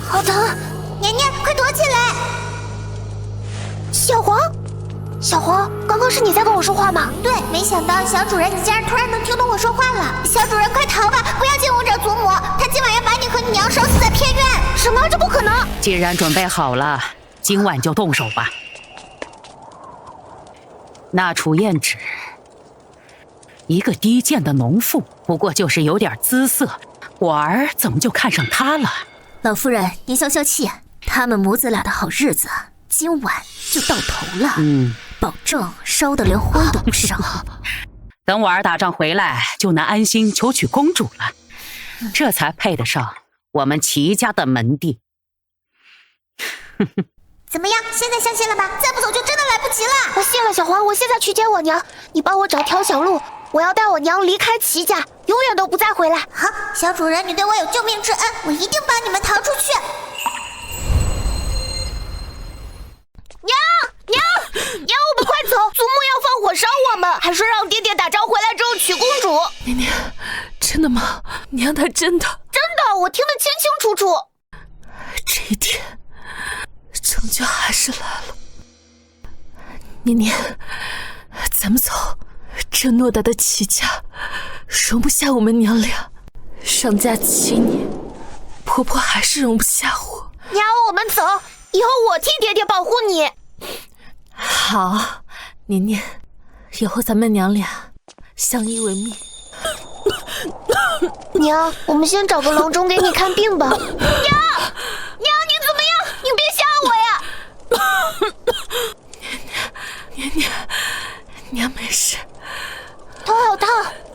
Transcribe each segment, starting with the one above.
好疼！年年，快躲起来！小黄，小黄，刚刚是你在跟我说话吗？对，没想到小主人你竟然突然能听懂我说话了。小主人，快逃吧！不要进我这祖母，她今晚要把你和你娘烧死在偏院。什么？这不可能！既然准备好了，今晚就动手吧。那楚燕芷，一个低贱的农妇，不过就是有点姿色，我儿怎么就看上她了？老夫人，您消消气，他们母子俩的好日子今晚就到头了。保证烧得连灰都不剩。等我儿打仗回来，就能安心求娶公主了，这才配得上我们齐家的门第。怎么样？现在相信了吧？再不走就真的来不及了。我信了，小黄，我现在去接我娘，你帮我找条小路，我要带我娘离开齐家，永远都不再回来。好，小主人，你对我有救命之恩，我一定帮你们逃出去。娘，我们快走！祖母要放火烧我们，还说让爹爹打仗回来之后娶公主。年年，真的吗？娘她真的？真的，我听得清清楚楚。这一天，终究还是来了。年年，咱们走。这偌大的齐家，容不下我们娘俩。上嫁7年，婆婆还是容不下我。娘，我们走，以后我替爹爹保护你。好，年年，以后咱们娘俩相依为命。娘，我们先找个郎中给你看病吧。娘，你怎么样？你别吓我呀！年，娘没事。头好烫。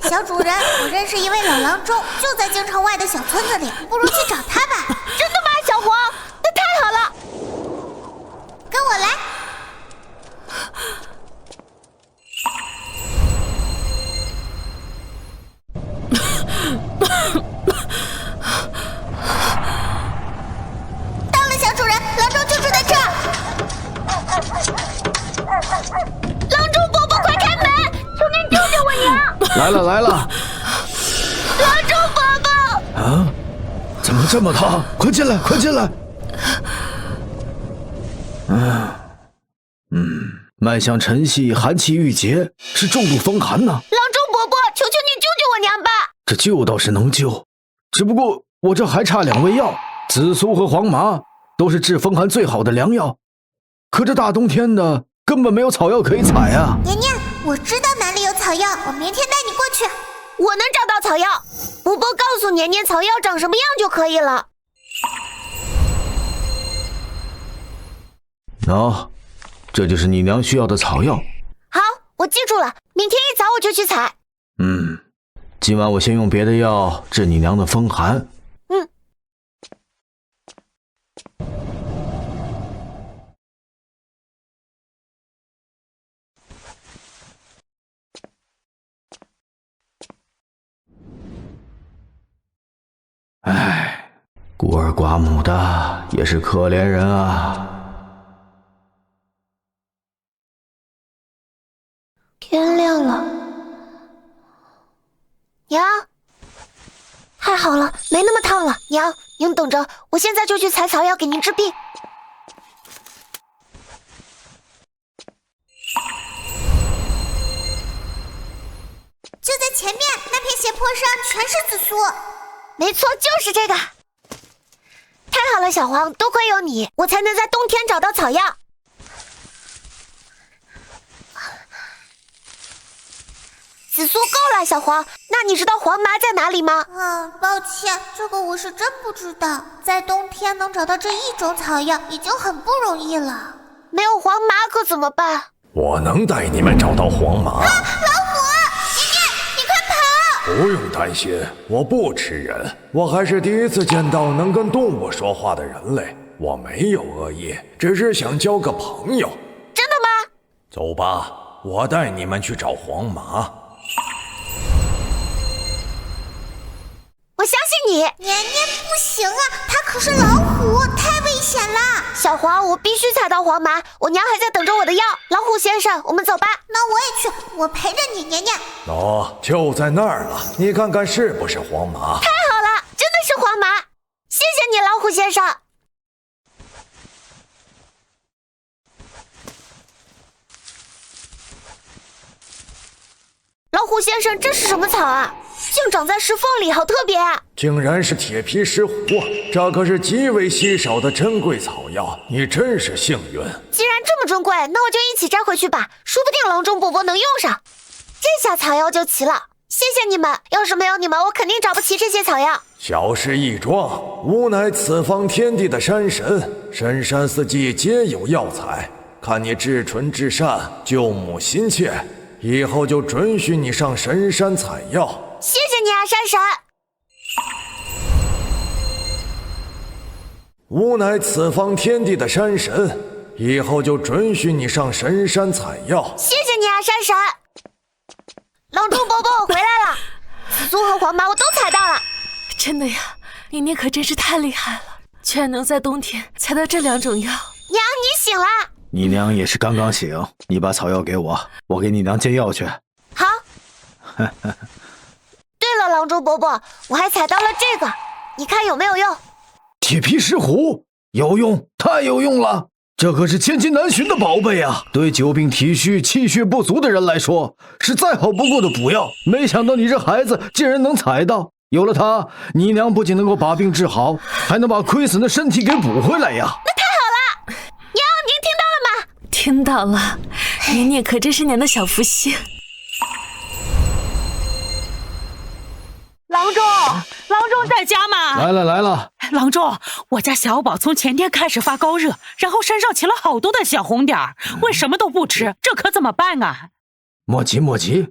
小主人，我认识一位老郎中，就在京城外的小村子里，不如去找他吧。真的吗，小黄？那太好了。跟我来。到了，小主人，郎中就住在这儿。郎中伯伯，快开门！求您救救我娘！来了！郎中伯伯！啊，怎么这么烫？快进来！脉象沉细，寒气郁结，是重度风寒呢。郎中伯伯，求求你救救我娘吧！这救倒是能救，只不过我这还差2味药，紫苏和黄麻都是治风寒最好的良药，可这大冬天的根本没有草药可以采啊。年年，我知道哪里有草药，我明天带你过去。我能找到草药，伯伯告诉年年草药长什么样就可以了。这就是你娘需要的草药。好，我记住了，明天一早我就去采。今晚我先用别的药治你娘的风寒。孤儿寡母的也是可怜人啊。天亮了，娘，太好了，没那么烫了。娘，您等着，我现在就去采草药给您治病。就在前面那片斜坡上，全是紫苏。没错，就是这个。太好了，小黄，多亏有你，我才能在冬天找到草药。紫苏够了，小黄。那你知道黄麻在哪里吗？抱歉，这个我是真不知道。在冬天能找到这一种草药已经很不容易了。没有黄麻可怎么办？我能带你们找到黄麻。老虎，年年，你快跑！不用担心，我不吃人。我还是第一次见到能跟动物说话的人类。我没有恶意，只是想交个朋友。真的吗？走吧，我带你们去找黄麻。我相信你。年年不行啊，他可是老虎，太危险了。小黄，我必须采到黄麻，我娘还在等着我的药。老虎先生，我们走吧。那我也去，我陪着你，年年。就在那儿了，你看看是不是黄麻？太好了，真的是黄麻！谢谢你，老虎先生。虎先生，这是什么草啊？竟长在石缝里，好特别啊！竟然是铁皮石斛，这可是极为稀少的珍贵草药，你真是幸运。既然这么珍贵，那我就一起摘回去吧，说不定郎中伯伯能用上。这下草药就齐了，谢谢你们。要是没有你们，我肯定找不齐这些草药。小事一桩，吾乃此方天地的山神，深山四季皆有药材。看你至纯至善，救母心切，以后就准许你上神山采药。谢谢你啊，山神。吾乃此方天地的山神，以后就准许你上神山采药。谢谢你啊，山神。郎中伯伯，我回来了，紫苏和黄麻我都采到了。真的呀，宁宁可真是太厉害了，居然能在冬天采到这2种药。娘，你醒啦！你娘也是刚刚醒，你把草药给我，我给你娘煎药去。好。对了，郎中伯伯，我还采到了这个，你看有没有用？铁皮石斛有用，太有用了！这可是千金难寻的宝贝啊！对久病体虚、气血不足的人来说，是再好不过的补药。没想到你这孩子竟然能采到，有了它，你娘不仅能够把病治好，还能把亏损的身体给补回来呀！那太好了！娘，您听到了吗？听到了，宁宁可真是娘的小福星。郎中在家吗？来了。郎中，我家小宝从前天开始发高热，然后身上起了好多的小红点儿，为什么都不吃？这可怎么办啊？莫急，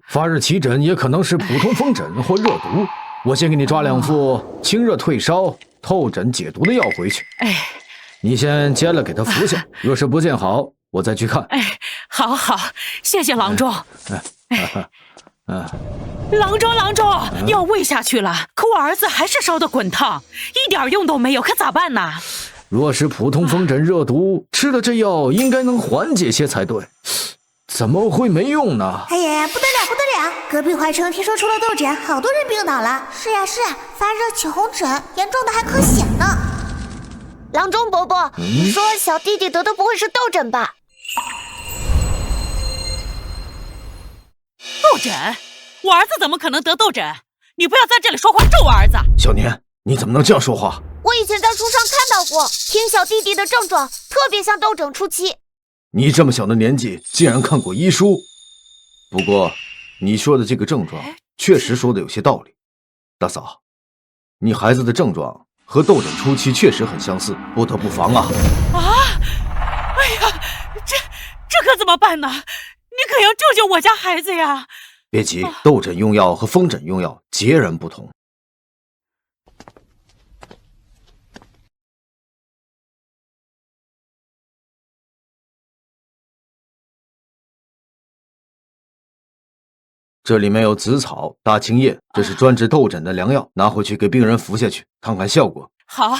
发热起疹也可能是普通风疹或热毒。我先给你抓2副清热退烧、透疹解毒的药回去。你先煎了给他服下，若是不见好，我再去看。好，谢谢郎中。郎中，药喂下去了，可我儿子还是烧得滚烫，一点用都没有，可咋办呢？若是普通风疹热毒，吃了这药应该能缓解些才对，怎么会没用呢？哎呀，不得了！隔壁淮城听说出了痘疹，好多人病倒了。是啊，发热起红疹，严重的还咳血呢。郎中伯伯，你说小弟弟得的不会是痘疹吧？痘疹？我儿子怎么可能得痘疹？你不要在这里说话，咒我儿子！小年，你怎么能这样说话？我以前在书上看到过，听小弟弟的症状特别像痘疹初期。你这么小的年纪，竟然看过医书？不过，你说的这个症状确实说的有些道理。大嫂，你孩子的症状和痘疹初期确实很相似，不得不防啊！哎呀，这可怎么办呢？你可要救救我家孩子呀！别急，痘疹用药和风疹用药截然不同。这里面有紫草、大青叶，这是专治痘疹的良药，拿回去给病人服下去，看看效果。好，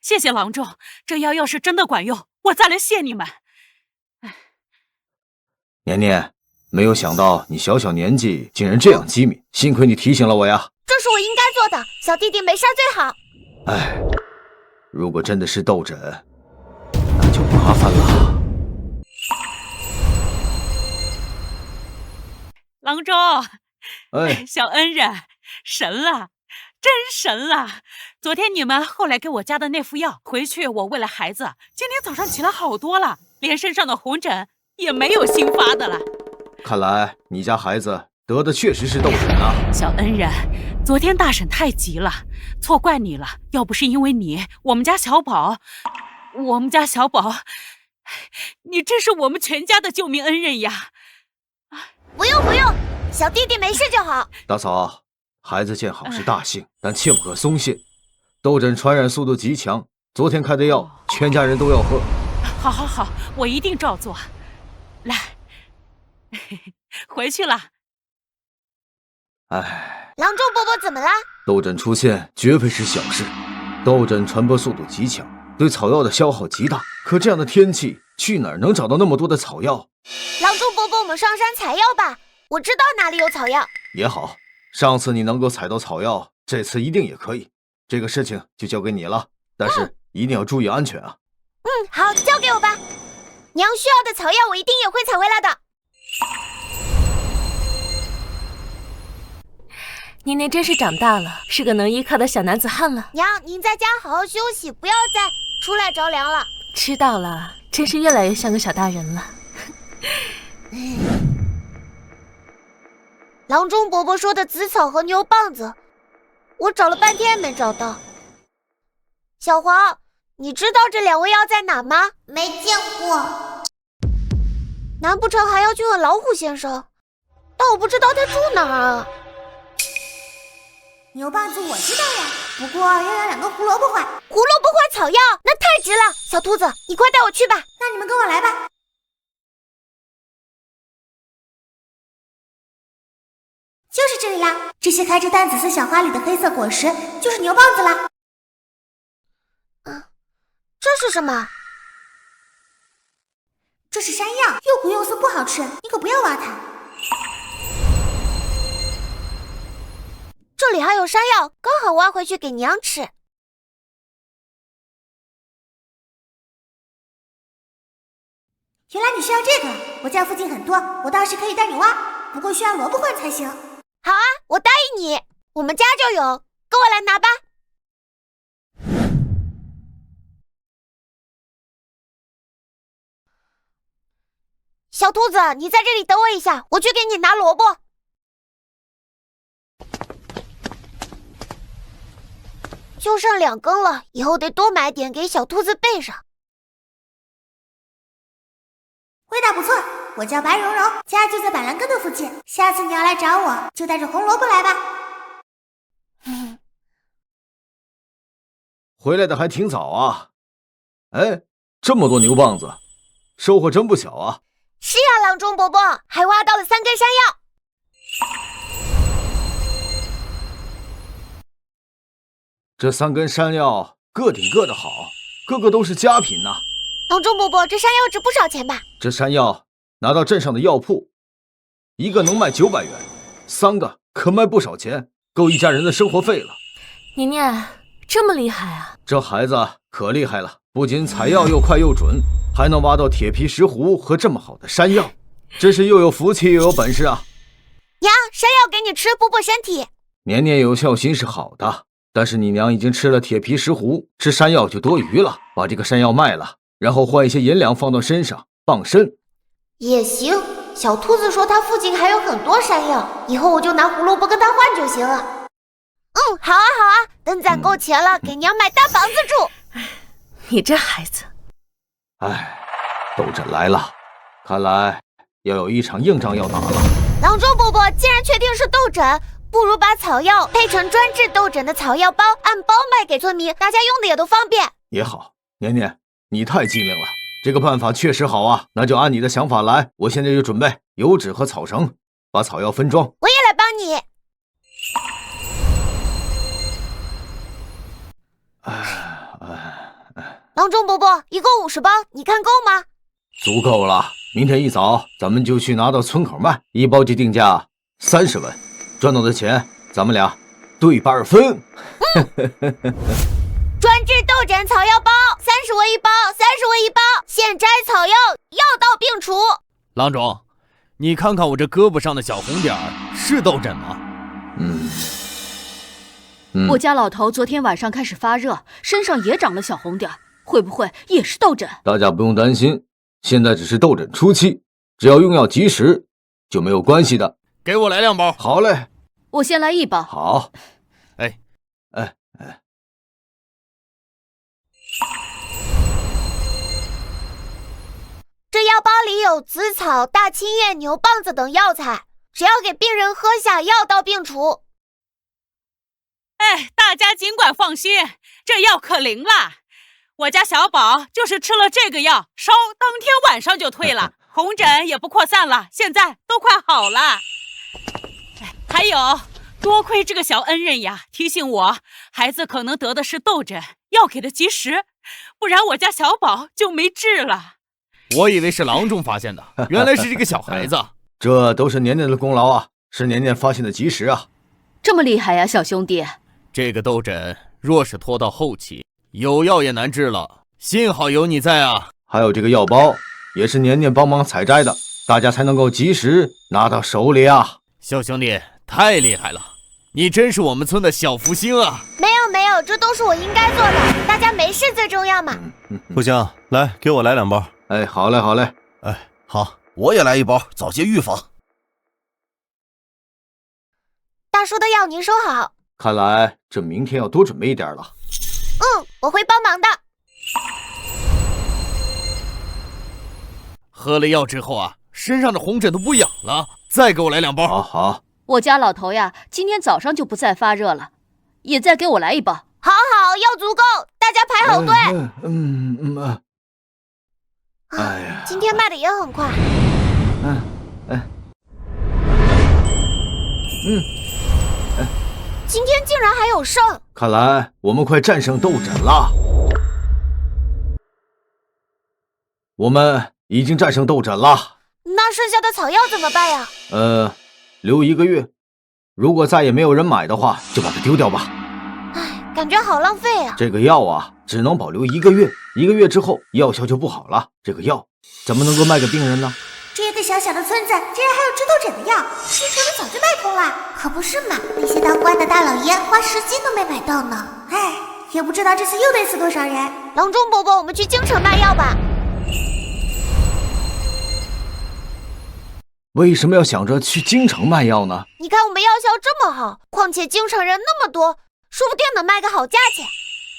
谢谢郎中，这药要是真的管用，我再来谢你们。年年，没有想到你小年纪竟然这样机敏，幸亏你提醒了我呀。这是我应该做的，小弟弟没事最好。如果真的是痘疹，那就麻烦了。郎中，小恩人，神了，真神了！昨天你们后来给我加的那副药，回去我喂了孩子，今天早上起了好多了，连身上的红疹也没有新发的了。看来你家孩子得的确实是痘疹啊！小恩人，昨天大婶太急了，错怪你了。要不是因为你，我们家小宝，你真是我们全家的救命恩人呀！不用，小弟弟没事就好。大嫂，孩子见好是大幸，但切不可松懈。痘疹传染速度极强，昨天开的药，全家人都要喝。好，我一定照做。来，回去了。郎中伯伯怎么了？痘疹出现绝非是小事，痘疹传播速度极强，对草药的消耗极大。可这样的天气，去哪儿能找到那么多的草药？郎中伯伯，我们上山采药吧，我知道哪里有草药。也好，上次你能够采到草药，这次一定也可以。这个事情就交给你了，但是一定要注意安全啊。好，交给我吧。娘需要的草药，我一定也会采回来的。年年真是长大了，是个能依靠的小男子汉了。娘，您在家好好休息，不要再出来着凉了。知道了，真是越来越像个小大人了。郎中伯伯说的紫草和牛蒡子，我找了半天没找到。小黄，你知道这2味药在哪吗？没见过。难不成还要去问老虎先生？但我不知道他住哪儿啊。牛蒡子我知道呀，不过要养2个胡萝卜花。胡萝卜花草药，那太值了！小兔子，你快带我去吧。那你们跟我来吧。就是这里啦，这些开着淡紫色小花里的黑色果实就是牛蒡子啦。这是什么？这是山药，又苦又涩，不好吃，你可不要挖它。这里还有山药，刚好挖回去给娘吃。原来你需要这个，我家附近很多，我倒是可以带你挖，不过需要萝卜换才行。好啊，我答应你，我们家就有，跟我来拿吧。小兔子，你在这里等我一下，我去给你拿萝卜。就剩2根了，以后得多买点给小兔子备上。味道不错，我叫白蓉蓉，家就在板蓝根的附近。下次你要来找我，就带着红萝卜来吧。回来的还挺早啊。哎，这么多牛蒡子，收获真不小啊。是呀，郎中伯伯，还挖到了3根山药。这3根山药个顶个的好，个个都是佳品呐。郎中伯伯，这山药值不少钱吧？这山药拿到镇上的药铺，一个能卖900元，3个可卖不少钱，够一家人的生活费了。年年这么厉害啊！这孩子可厉害了，不仅采药又快又准，还能挖到铁皮石斛和这么好的山药，真是又有福气又有本事啊！娘，山药给你吃，补补身体。年年有孝心是好的，但是你娘已经吃了铁皮石斛，吃山药就多余了，把这个山药卖了，然后换一些银两放到身上傍身也行。小兔子说他附近还有很多山药，以后我就拿胡萝卜跟他换就行了。好啊好啊，等攒够钱了，给娘买大房子住。你这孩子。哎，斗阵来了，看来要有一场硬仗要打了。郎中伯伯，既然确定是斗阵，不如把草药配成专治斗疹的草药包，按包卖给村民，大家用的也都方便。也好，年年，你太机灵了，这个办法确实好啊。那就按你的想法来，我现在就准备油纸和草绳，把草药分装。我也来帮你。郎中伯伯，一共50包，你看够吗？足够了，明天一早咱们就去拿到村口卖，一包就定价30文，赚到的钱咱们俩对半分。专治斗疹草药包，30文一包，30文一包，现摘草药，药到病除。郎中，你看看我这胳膊上的小红点儿，是斗疹吗？我家老头昨天晚上开始发热，身上也长了小红点儿，会不会也是斗疹？大家不用担心，现在只是斗疹初期，只要用药及时，就没有关系的。给我来2包。好嘞，我先来1包。好。这药包里有紫草、大青叶、牛蒡子等药材，只要给病人喝下，药到病除。哎，大家尽管放心，这药可灵了。我家小宝就是吃了这个药，烧当天晚上就退了，红疹也不扩散了，现在都快好了。还有，多亏这个小恩人呀，提醒我孩子可能得的是斗疹，药给的及时，不然我家小宝就没治了。我以为是郎中发现的，原来是这个小孩子。这都是年年的功劳啊，是年年发现的及时啊。这么厉害呀，小兄弟！这个斗疹若是拖到后期，有药也难治了，幸好有你在啊。还有这个药包，也是年年帮忙采摘的，大家才能够及时拿到手里啊。小兄弟太厉害了，你真是我们村的小福星啊！没有，这都是我应该做的，大家没事最重要嘛。不行，来，给我来2包。哎，好嘞。哎，好，我也来1包，早些预防。大叔的药您收好。看来这明天要多准备一点了。我会帮忙的。喝了药之后啊，身上的红疹都不痒了。再给我来2包。好。我家老头呀，今天早上就不再发热了，也再给我来1包。好，药足够，大家排好队。哎呀，今天卖的也很快。今天竟然还有剩，看来我们快战胜痘疹了。我们已经战胜痘疹了。那剩下的草药怎么办呀？留1个月，如果再也没有人买的话，就把它丢掉吧。唉，感觉好浪费啊。这个药啊，只能保留1个月，1个月之后药效就不好了。这个药怎么能够卖给病人呢？这个小小的村子竟然还有治痘疹的药，京城里早就卖空了。可不是嘛，那些当官的大老爷花10斤都没买到呢。唉，也不知道这次又得死多少人。郎中伯伯，我们去京城卖药吧。为什么要想着去京城卖药呢？你看我们药效这么好，况且京城人那么多，说不定能卖个好价钱。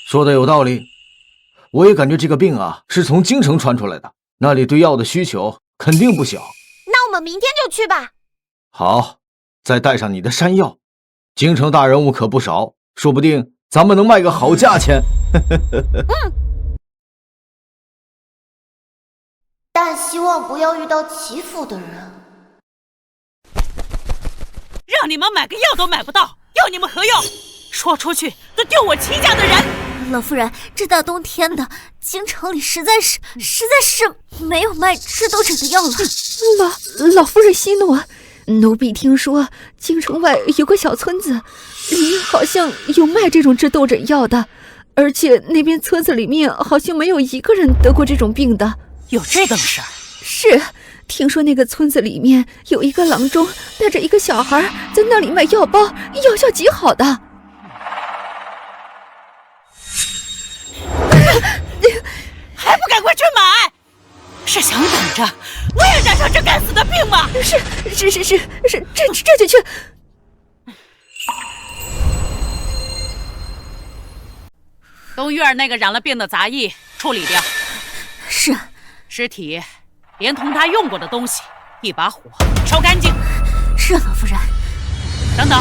说的有道理，我也感觉这个病啊是从京城传出来的，那里对药的需求肯定不小。那我们明天就去吧。好，再带上你的山药，京城大人物可不少，说不定咱们能卖个好价钱。但希望不要遇到欺负的人。让你们买个药都买不到，要你们何用？说出去都丢我齐家的人！老夫人，这大冬天的，京城里实在是没有卖治痘疹的药了。老夫人息怒啊！奴婢听说京城外有个小村子，里面好像有卖这种治痘疹药的，而且那边村子里面好像没有1个人得过这种病的。有这等事儿？是，听说那个村子里面有一个郎中带着一个小孩在那里卖药包，药效极好的。还不赶快去买？是想等着我也染上这该死的病吗？是，这就去。东院那个染了病的杂役处理掉。是。尸体连同他用过的东西一把火烧干净。是，老夫人。等等，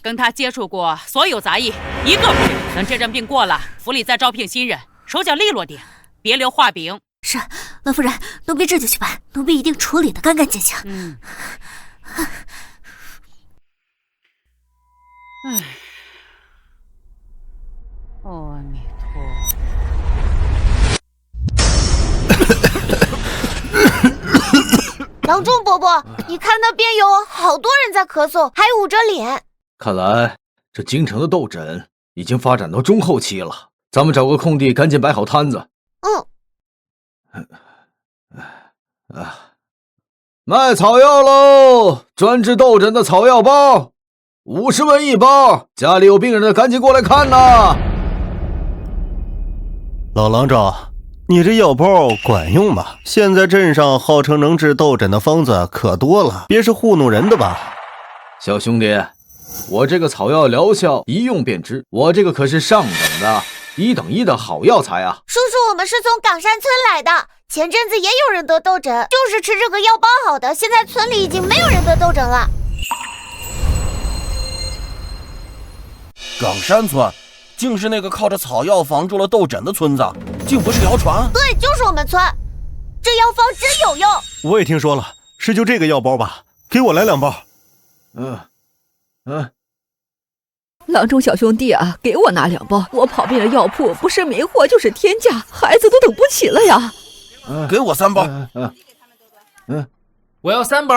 跟他接触过所有杂役1个不留。等这阵病过了，府里再招聘新人，手脚利落点，别留画饼。是，老夫人，奴婢这就去办，奴婢一定处理得干干净净。阿弥陀佛。郎中伯伯，你看那边有好多人在咳嗽，还捂着脸。看来这京城的痘疹已经发展到中后期了，咱们找个空地赶紧摆好摊子。卖草药喽！专治痘疹的草药包，50文1包，家里有病人的赶紧过来看呐！老郎中，你这药包管用吗？现在镇上号称能治痘疹的方子可多了，别是糊弄人的吧？小兄弟，我这个草药疗效一用便知，我这个可是上等的1等1的好药材啊！叔叔，我们是从岗山村来的，前阵子也有人得痘疹，就是吃这个药包好的，现在村里已经没有人得痘疹了。岗山村竟是那个靠着草药防住了痘疹的村子，竟不是谣传？对，就是我们村，这药方真有用。我也听说了，是就这个药包吧？给我来2包。郎中小兄弟啊，给我拿2包，我跑遍了药铺，不是没货就是天价，孩子都等不起了呀。给我3包。我要3包。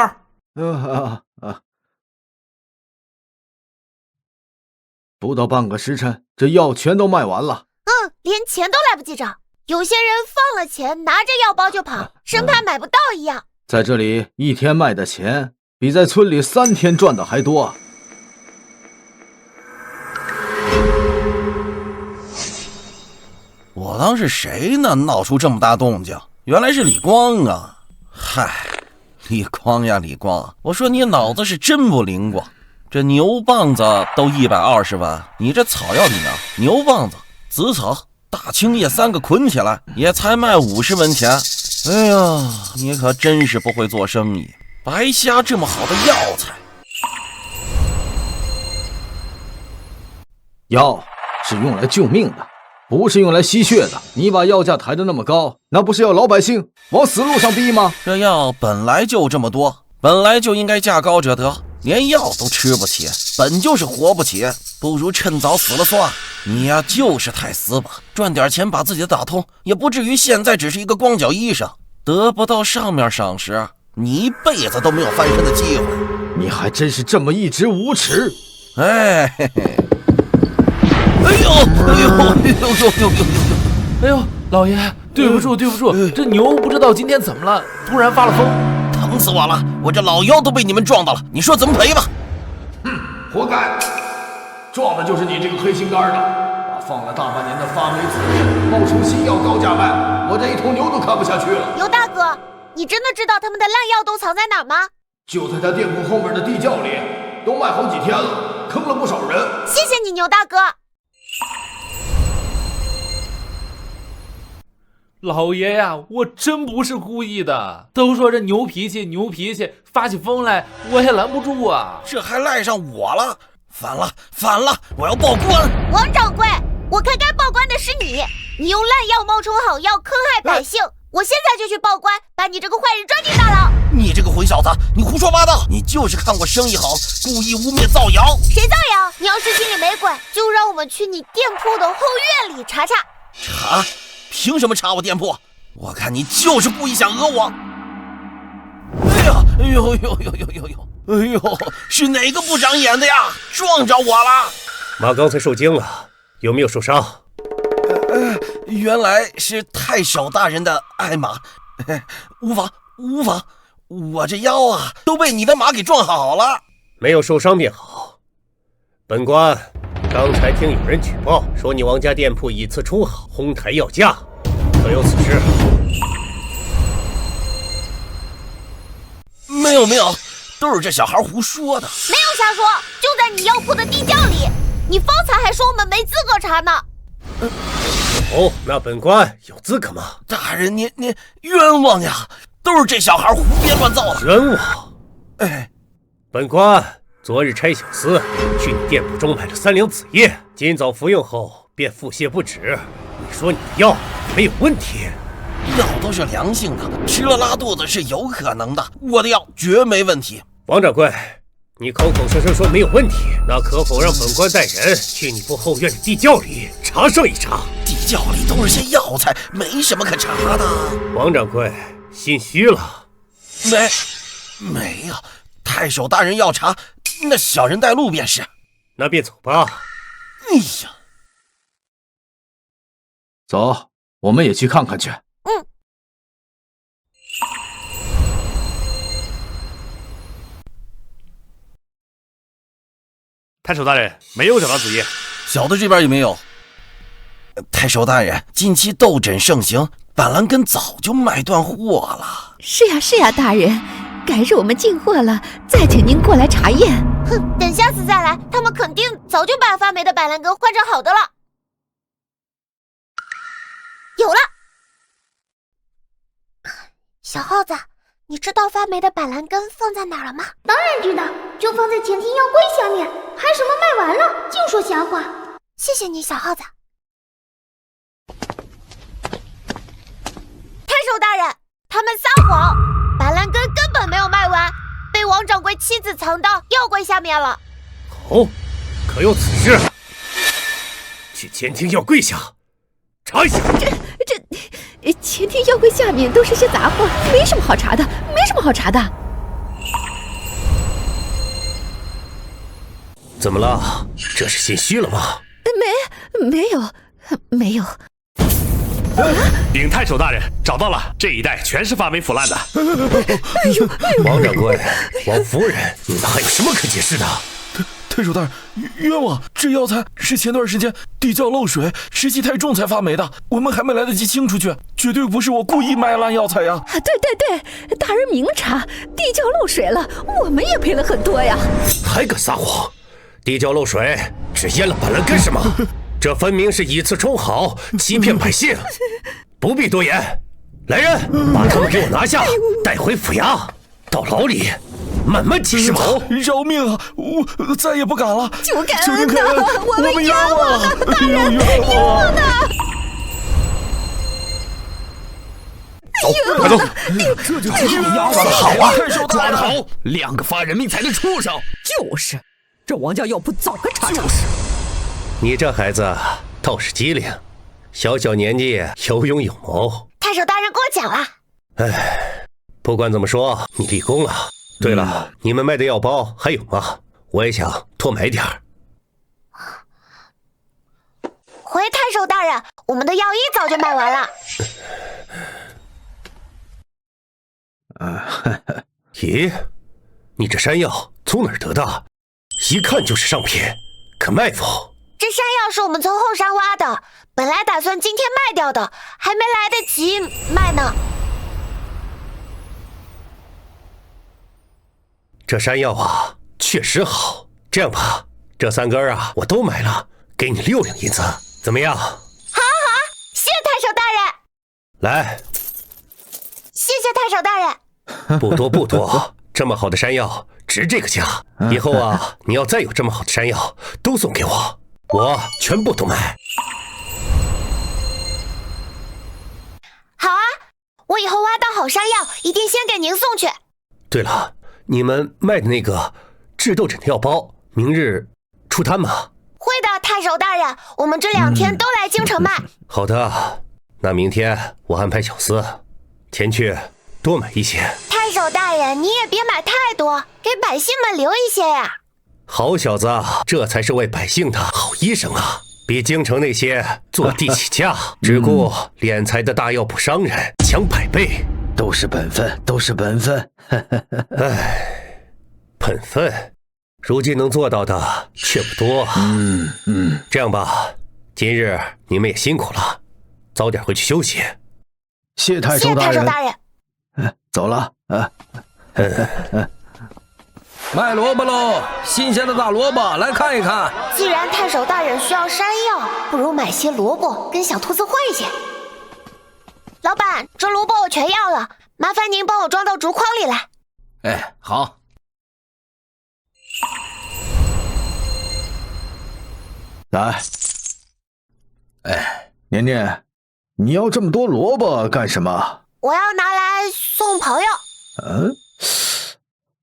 不到半个时辰，这药全都卖完了。连钱都来不及找，有些人放了钱，拿着药包就跑，生怕买不到一样。在这里1天卖的钱，比在村里3天赚的还多。当是谁呢？闹出这么大动静，原来是李光啊！嗨，李光呀，李光，我说你脑子是真不灵光。这牛棒子都120万，你这草药里呢？牛棒子、紫草、大青叶3个捆起来，也才卖50文钱。哎呀，你可真是不会做生意，白瞎这么好的药材。药是用来救命的，不是用来吸血的。你把药价抬得那么高，那不是要老百姓往死路上逼吗？这药本来就这么多，本来就应该价高者得，连药都吃不起，本就是活不起，不如趁早死了算。你呀，就是太死板，赚点钱把自己打通，也不至于现在只是一个光脚医生，得不到上面赏识，你一辈子都没有翻身的机会。你还真是这么一直无耻！哎嘿嘿。哎呦哎呦哎呦哎呦，老爷，对不住对不住，这牛不知道今天怎么了，突然发了疯，疼死我了！我这老腰都被你们撞到了，你说怎么赔吧？活该！撞的就是你这个黑心肝的，把放了大半年的发霉紫叶冒充新药高价卖，我这一头牛都看不下去了。牛大哥，你真的知道他们的烂药都藏在哪儿吗？就在他店铺后面的地窖里，都卖好几天了，坑了不少人。谢谢你，牛大哥。老爷呀，我真不是故意的。都说这牛脾气，牛脾气，发起疯来我也拦不住啊。这还赖上我了，反了，我要报官！王掌柜，我看该报官的是你，你用烂药冒充好药，坑害百姓。我现在就去报官，把你这个坏人抓进大牢。你这个混小子，你胡说八道！你就是看我生意好，故意污蔑造谣。谁造谣？你要是心里没鬼，就让我们去你店铺的后院里查查。查？凭什么查我店铺？我看你就是故意想讹我。哎呀，哎呦，是哪个不长眼的呀？撞着我了！马刚才受惊了，有没有受伤？原来是太守大人的爱马。无妨，我这腰啊都被你的马给撞好了。没有受伤便好。本官刚才听有人举报说你王家店铺以次充好，哄抬药价，可有此事？没有，都是这小孩胡说的。没有瞎说，就在你药铺的地窖里。你方才还说我们没资格查呢。哦，那本官有资格吗？大人，您冤枉呀！都是这小孩胡编乱造的。冤枉？哎，本官昨日差小厮去你店铺中买了3两紫叶，今早服用后便腹泻不止。你说你的药没有问题？药都是良性的，吃了拉肚子是有可能的，我的药绝没问题。王掌柜，你口口声声说没有问题，那可否让本官带人去你部后院的地窖里查上一查？地窖里都是些药材，没什么可查的。王掌柜心虚了。没有，太守大人要查，那小人带路便是。那便走吧。哎呀，走，我们也去看看去。太守大人，没有找到紫叶。小的这边也没有。太守大人，近期痘疹盛行，板蓝根早就卖断货了。是呀，大人，改日我们进货了，再请您过来查验。哼，等下次再来，他们肯定早就把发霉的板蓝根换成好的了。有了，小耗子，你知道发霉的板蓝根放在哪儿了吗？当然知道，就放在前厅药柜下面，还什么卖完了，净说瞎话。谢谢你，小耗子。太守大人，他们撒谎，板蓝根根本没有卖完，被王掌柜妻子藏到药柜下面了。哦，可有此事？去前厅药柜下查一下。这前厅药柜下面都是些杂货，没什么好查的。怎么了？这是心虚了吗？没有。禀太守大人，找到了，这一带全是发霉腐烂的。王掌柜，王夫人，你们还有什么可解释的？太守大人，冤枉！这药材是前段时间地窖漏水，湿气太重才发霉的，我们还没来得及清出去，绝对不是我故意卖烂药材呀！对，大人明察，地窖漏水了，我们也赔了很多呀！还敢撒谎！地窖漏水，只淹了板蓝根是吗？这分明是以次充好，欺骗百姓，不必多言。来人，把他们给我拿下，带回府衙，到牢里慢慢解释吧。饶命啊！我再也不敢了。求感恩呐！我们冤枉啊！大人，冤枉呐！走，快走！这就是压死好啊！抓得好，2个发人命财的畜生！就是，这王家药铺早该查查。就是，你这孩子倒是机灵，小小年纪有勇有谋。太守大人过奖了。哎，不管怎么说，你立功了。对了，你们卖的药包还有吗？我也想多买点儿。回太守大人，我们的药一早就卖完了。咦，你这山药从哪儿得的？一看就是上品，可卖否？这山药是我们从后山挖的，本来打算今天卖掉的，还没来得及卖呢。这山药啊，确实好。这样吧，这3根啊，我都买了，给你6两银子，怎么样？好，谢太守大人。来，谢谢太守大人。不多，这么好的山药值这个价。以后啊，你要再有这么好的山药，都送给我，我全部都买。好啊，我以后挖到好山药，一定先给您送去。对了，你们卖的那个治痘疹的药包，明日出摊吗？会的，太守大人，我们这2天都来京城卖。好的，那明天我安排小厮前去多买一些。太守大人，你也别买太多，给百姓们留一些呀。好小子，这才是为百姓的好医生啊！比京城那些坐地起价、只顾敛财的大药铺商人强100倍。都是本分，都是本分。唉，本分，如今能做到的却不多。这样吧，今日你们也辛苦了，早点回去休息。谢太守大人。谢太守大人。走了。卖萝卜喽！新鲜的大萝卜，来看一看。既然太守大人需要山药，不如买些萝卜跟小兔子换些。老板，这萝卜我全要了，麻烦您帮我装到竹筐里来。哎，好。来。哎，年年，你要这么多萝卜干什么？我要拿来送朋友。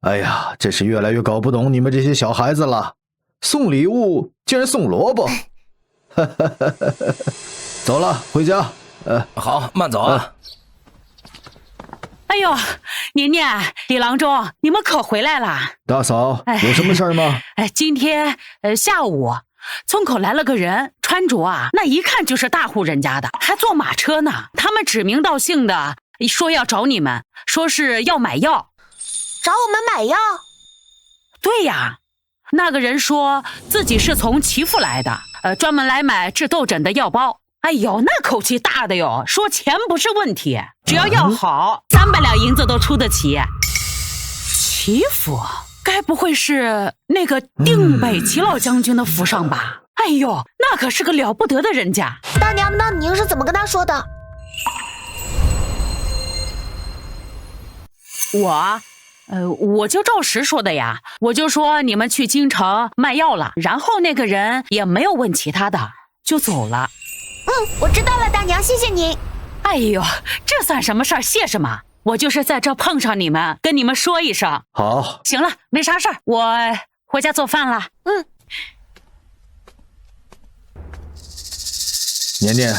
哎呀，真是越来越搞不懂你们这些小孩子了，送礼物竟然送萝卜。走了，回家。好，慢走啊。哎呦，年年、李郎中，你们可回来了。大嫂，有什么事儿吗？今天下午村口来了个人，穿着啊，那一看就是大户人家的，还坐马车呢。他们指名道姓的说要找你们，说是要买药。找我们买药？对呀，那个人说自己是从祈福来的，专门来买治痘疹的药包。哎呦，那口气大的哟，说钱不是问题，只要药好，300两银子都出得起。祈福，该不会是那个定北齐老将军的府上吧？哎呦，那可是个了不得的人家。大娘，那您是怎么跟他说的？我就照实说的呀，我就说你们去京城卖药了，然后那个人也没有问其他的，就走了。我知道了，大娘，谢谢您。哎呦，这算什么事儿？谢什么？我就是在这碰上你们，跟你们说一声。好，行了，没啥事儿，我回家做饭了。年年，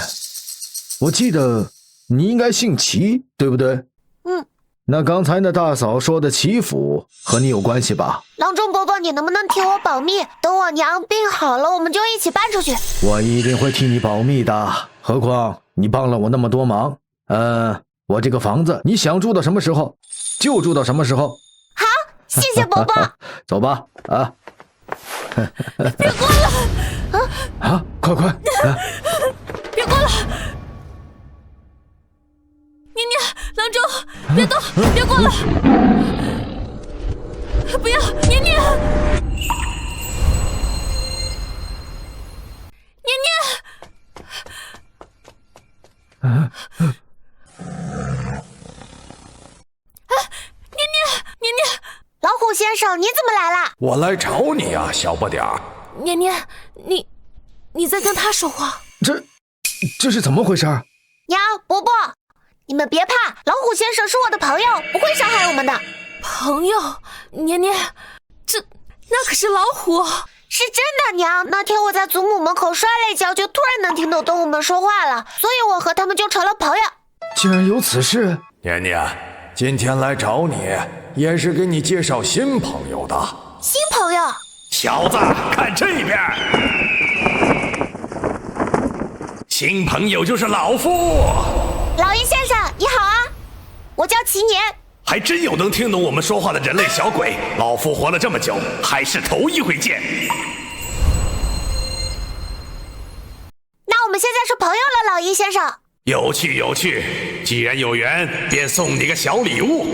我记得你应该姓齐，对不对？那刚才那大嫂说的祈福和你有关系吧？郎中伯伯，你能不能替我保密？等我娘病好了，我们就一起搬出去。我一定会替你保密的，何况你帮了我那么多忙。我这个房子你想住到什么时候就住到什么时候。好，谢谢伯伯。走吧，别关了！啊，快！别关了！念念，郎中，别动，别关了！不要，念念！念念！念念，老虎先生，你怎么来了？我来找你啊，小不点儿。念念，你在跟他说话？这是怎么回事？娘，伯伯，你们别怕，老虎先生是我的朋友，不会伤害我们的。朋友，念念，那可是老虎。是真的，娘。那天我在祖母门口摔了一跤，就突然能听懂动物们说话了，所以我和他们就成了朋友。竟然有此事！年年，今天来找你也是给你介绍新朋友的。新朋友？小子，看这边。新朋友就是老夫。老鹰先生，你好啊，我叫齐年。还真有能听懂我们说话的人类小鬼，老夫活了这么久，还是头一回见。那我们现在是朋友了，老鹰先生。有趣，既然有缘，便送你个小礼物。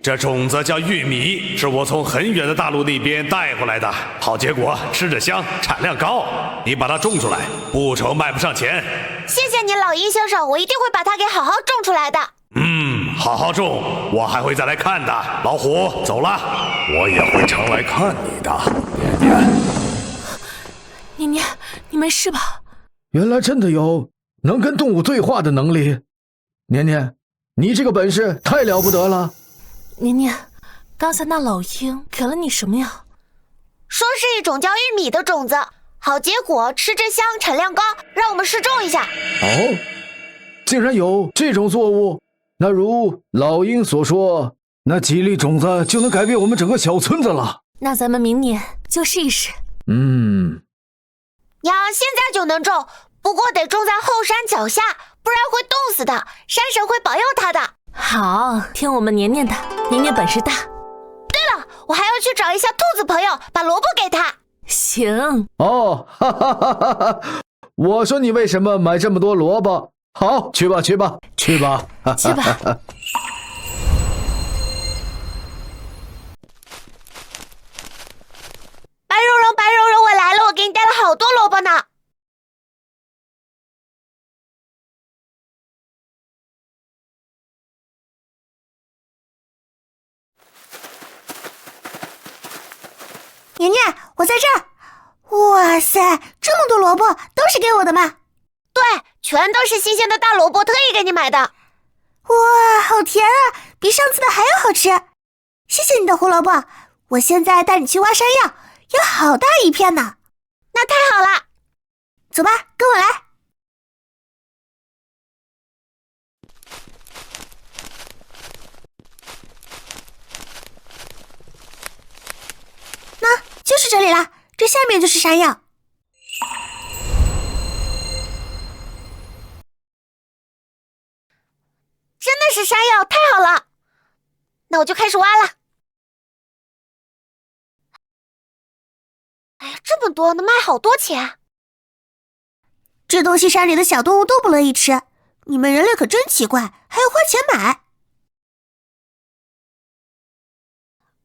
这种子叫玉米，是我从很远的大陆那边带回来的，好结果，吃着香，产量高。你把它种出来，不愁卖不上钱。谢谢你，老鹰先生，我一定会把它给好好种出来的。好好种，我还会再来看的。老虎，走了，我也会常来看你的，念念，你没事吧？原来真的有能跟动物对话的能力。年年，你这个本事太了不得了。念念，刚才那老鹰给了你什么呀？说是一种叫玉米的种子，好结果，吃着香，产量高，让我们试种一下。哦，竟然有这种作物。那如老鹰所说，那几粒种子就能改变我们整个小村子了。那咱们明年就试一试。娘，现在就能种，不过得种在后山脚下，不然会冻死的。山神会保佑他的。好，听我们年年的，年年本事大。对了，我还要去找一下兔子朋友，把萝卜给他。行。哦，哈哈哈哈！我说你为什么买这么多萝卜？好，去吧。去吧。白蓉蓉，我来了，我给你带了好多萝卜呢。年年，我在这儿。哇塞，这么多萝卜都是给我的吗？对，全都是新鲜的大萝卜，特意给你买的。哇，好甜啊，比上次的还要好吃。谢谢你的胡萝卜，我现在带你去挖山药，有好大一片呢。那太好了，走吧，跟我来。那就是这里了，这下面就是山药。真的是山药，太好了！那我就开始挖了。哎呀，这么多，能卖好多钱。这东西山里的小动物都不乐意吃，你们人类可真奇怪，还要花钱买。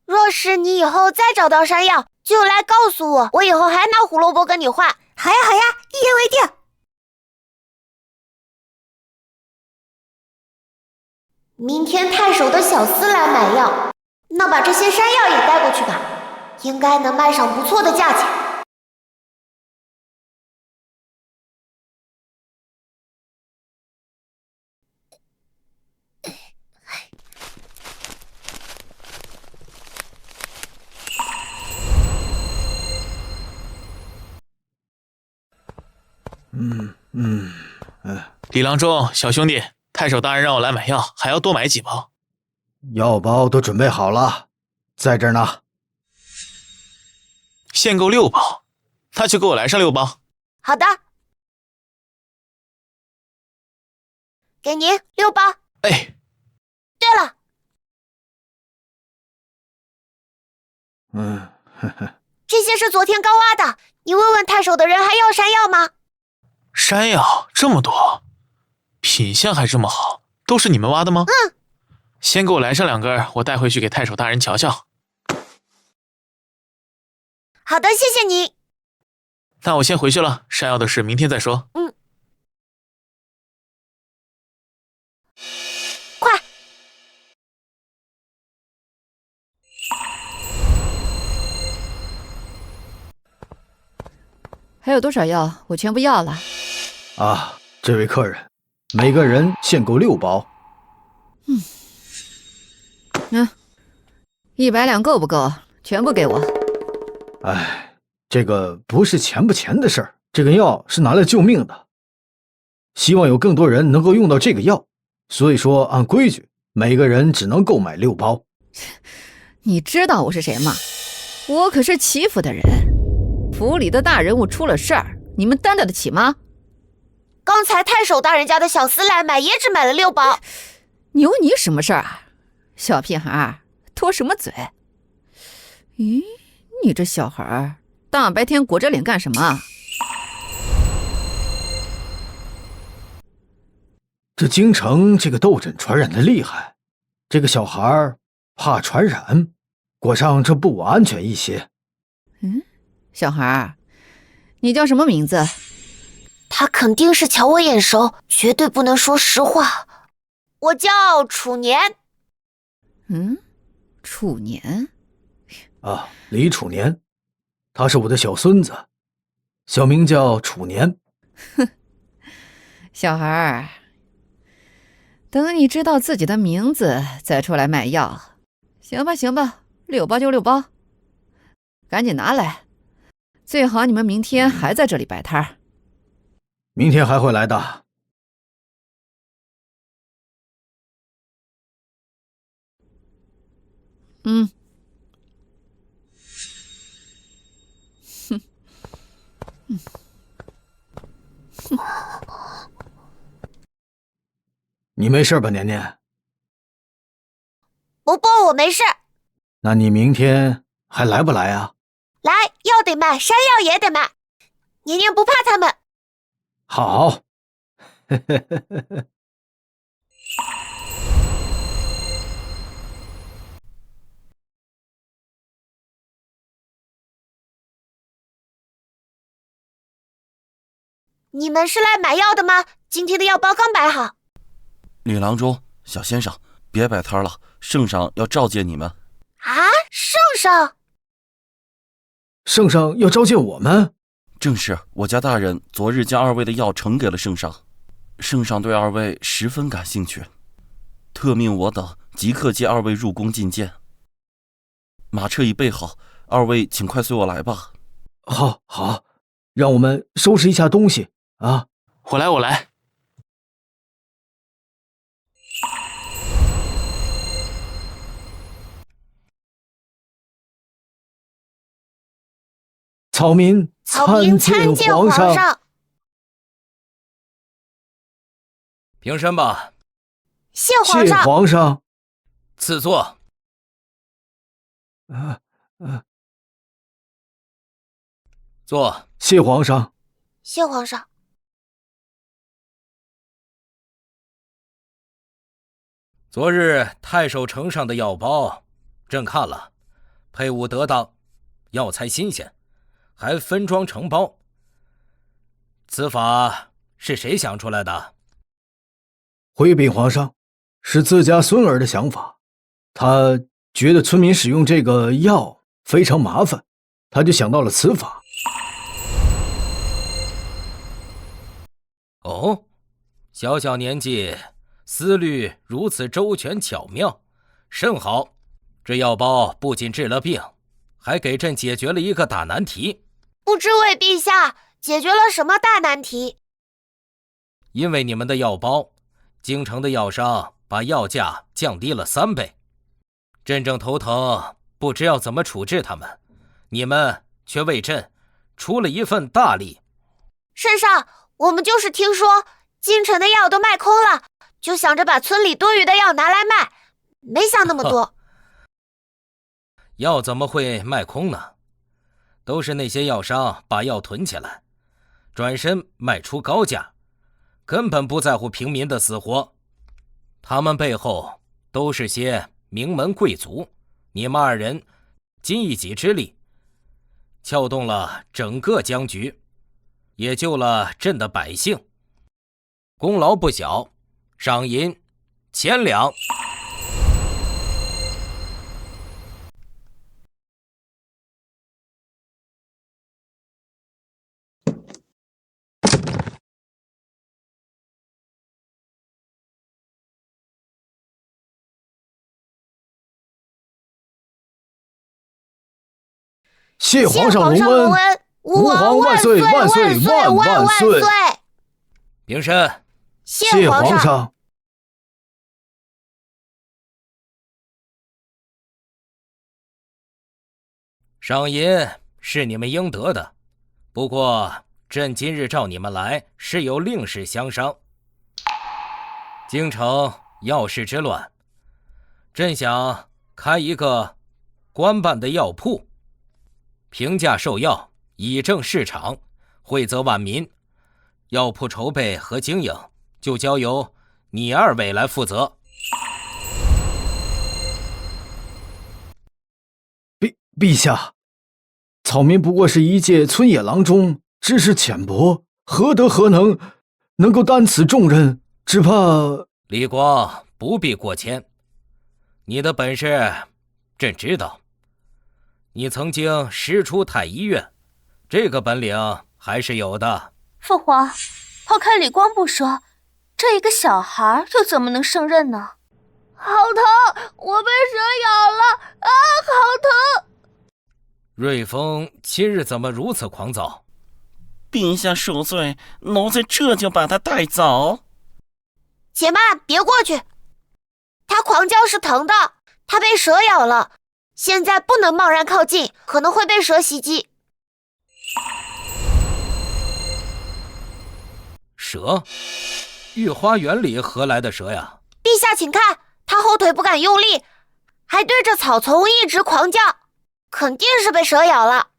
若是你以后再找到山药，就来告诉我，我以后还拿胡萝卜跟你换。好呀，一言为定。明天太守的小厮来买药，那把这些山药也带过去吧，应该能卖上不错的价钱。李郎中，小兄弟，太守大人让我来买药，还要多买几包。药包都准备好了，在这儿呢。限购6包，那就给我来上6包。好的，给您6包。哎，对了，这这些是昨天刚挖的，你问问太守的人还要山药吗？山药这么多，品相还这么好，都是你们挖的吗？嗯。先给我来上2根，我带回去给太守大人瞧瞧。好的，谢谢你。那我先回去了，山药的事明天再说。嗯。快！还有多少药？我全部要了。啊，这位客人，每个人限购6包。100两够不够？全部给我。哎，这个不是钱不钱的事儿，这个药是拿来救命的，希望有更多人能够用到这个药，所以说按规矩，每个人只能购买6包。你知道我是谁吗？我可是齐府的人，府里的大人物出了事儿，你们担待得起吗？刚才太守大人家的小厮来买，也只买了6包。有你什么事儿啊？小屁孩，拖什么嘴？咦，你这小孩大白天裹着脸干什么？这京城这个痘疹传染的厉害，这个小孩怕传染，裹上这布安全一些。小孩，你叫什么名字？他肯定是瞧我眼熟，绝对不能说实话。我叫楚年。楚年？啊，李楚年，他是我的小孙子，小名叫楚年。小孩，等你知道自己的名字再出来卖药。行吧行吧，6包就6包，赶紧拿来，最好你们明天还在这里摆摊儿。明天还会来的。你没事吧，年年？不，我没事。那你明天还来不来啊？来，药得卖，山药也得卖。年年不怕他们。好。你们是来买药的吗？今天的药包刚摆好。李郎中，小先生，别摆摊了，圣上要召见你们。啊，圣上？圣上要召见我们？正是，我家大人昨日将2位的药呈给了圣上，圣上对2位十分感兴趣，特命我等即刻接2位入宫觐见。马车已备好，2位请快随我来吧。好，让我们收拾一下东西啊！我来。草民参见皇上。平身吧。谢皇上。谢皇上。赐座。坐。谢皇上。谢皇上。昨日太守呈上的药包，朕看了，配伍得当，药材新鲜，还分装成包。此法是谁想出来的？回禀皇上，是自家孙儿的想法。他觉得村民使用这个药非常麻烦，他就想到了此法。哦，小小年纪，思虑如此周全巧妙，甚好。这药包不仅治了病，还给朕解决了一个大难题。不知为陛下解决了什么大难题？因为你们的药包，京城的药商把药价降低了3倍，朕正头疼，不知要怎么处置他们，你们却为朕出了一份大力。圣上，我们就是听说京城的药都卖空了，就想着把村里多余的药拿来卖，没想那么多。药怎么会卖空呢？都是那些药商把药囤起来，转身卖出高价，根本不在乎平民的死活。他们背后都是些名门贵族，你们二人尽一己之力，撬动了整个僵局，也救了朕的百姓，功劳不小，赏银1000两。谢皇上隆恩，吾皇万岁万岁万万岁！平身。谢皇上。赏银是你们应得的，不过朕今日召你们来是有令事相商。京城药市之乱，朕想开一个官办的药铺，平价售药，以正市场，惠泽万民。药铺筹备和经营就交由你二位来负责。陛下，草民不过是一介村野郎中，知识浅薄，何德何能够担此重任？只怕李光不必过谦，你的本事朕知道。你曾经师出太医院，这个本领还是有的。父皇，抛开李光不说，这一个小孩又怎么能胜任呢？好疼，我被蛇咬了啊，好疼！瑞丰今日怎么如此狂躁？陛下恕罪，奴才这就把他带走。且慢，别过去！他狂叫是疼的，他被蛇咬了，现在不能贸然靠近，可能会被蛇袭击。蛇？御花园里何来的蛇呀？陛下请看，他后腿不敢用力，还对着草丛一直狂叫，肯定是被蛇咬了。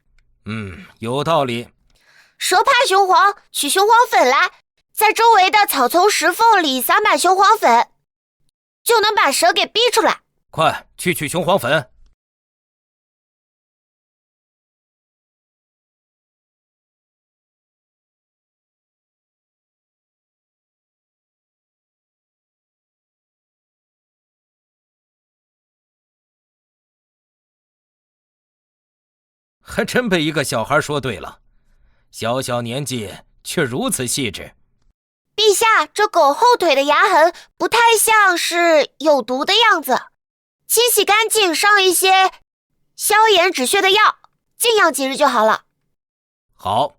有道理。蛇怕雄黄，取雄黄粉来，在周围的草丛石缝里撒满雄黄粉，就能把蛇给逼出来。快去取雄黄粉！还真被一个小孩说对了，小小年纪却如此细致。陛下，这狗后腿的牙痕不太像是有毒的样子，清洗干净，上一些消炎止血的药，静养几日就好了。好，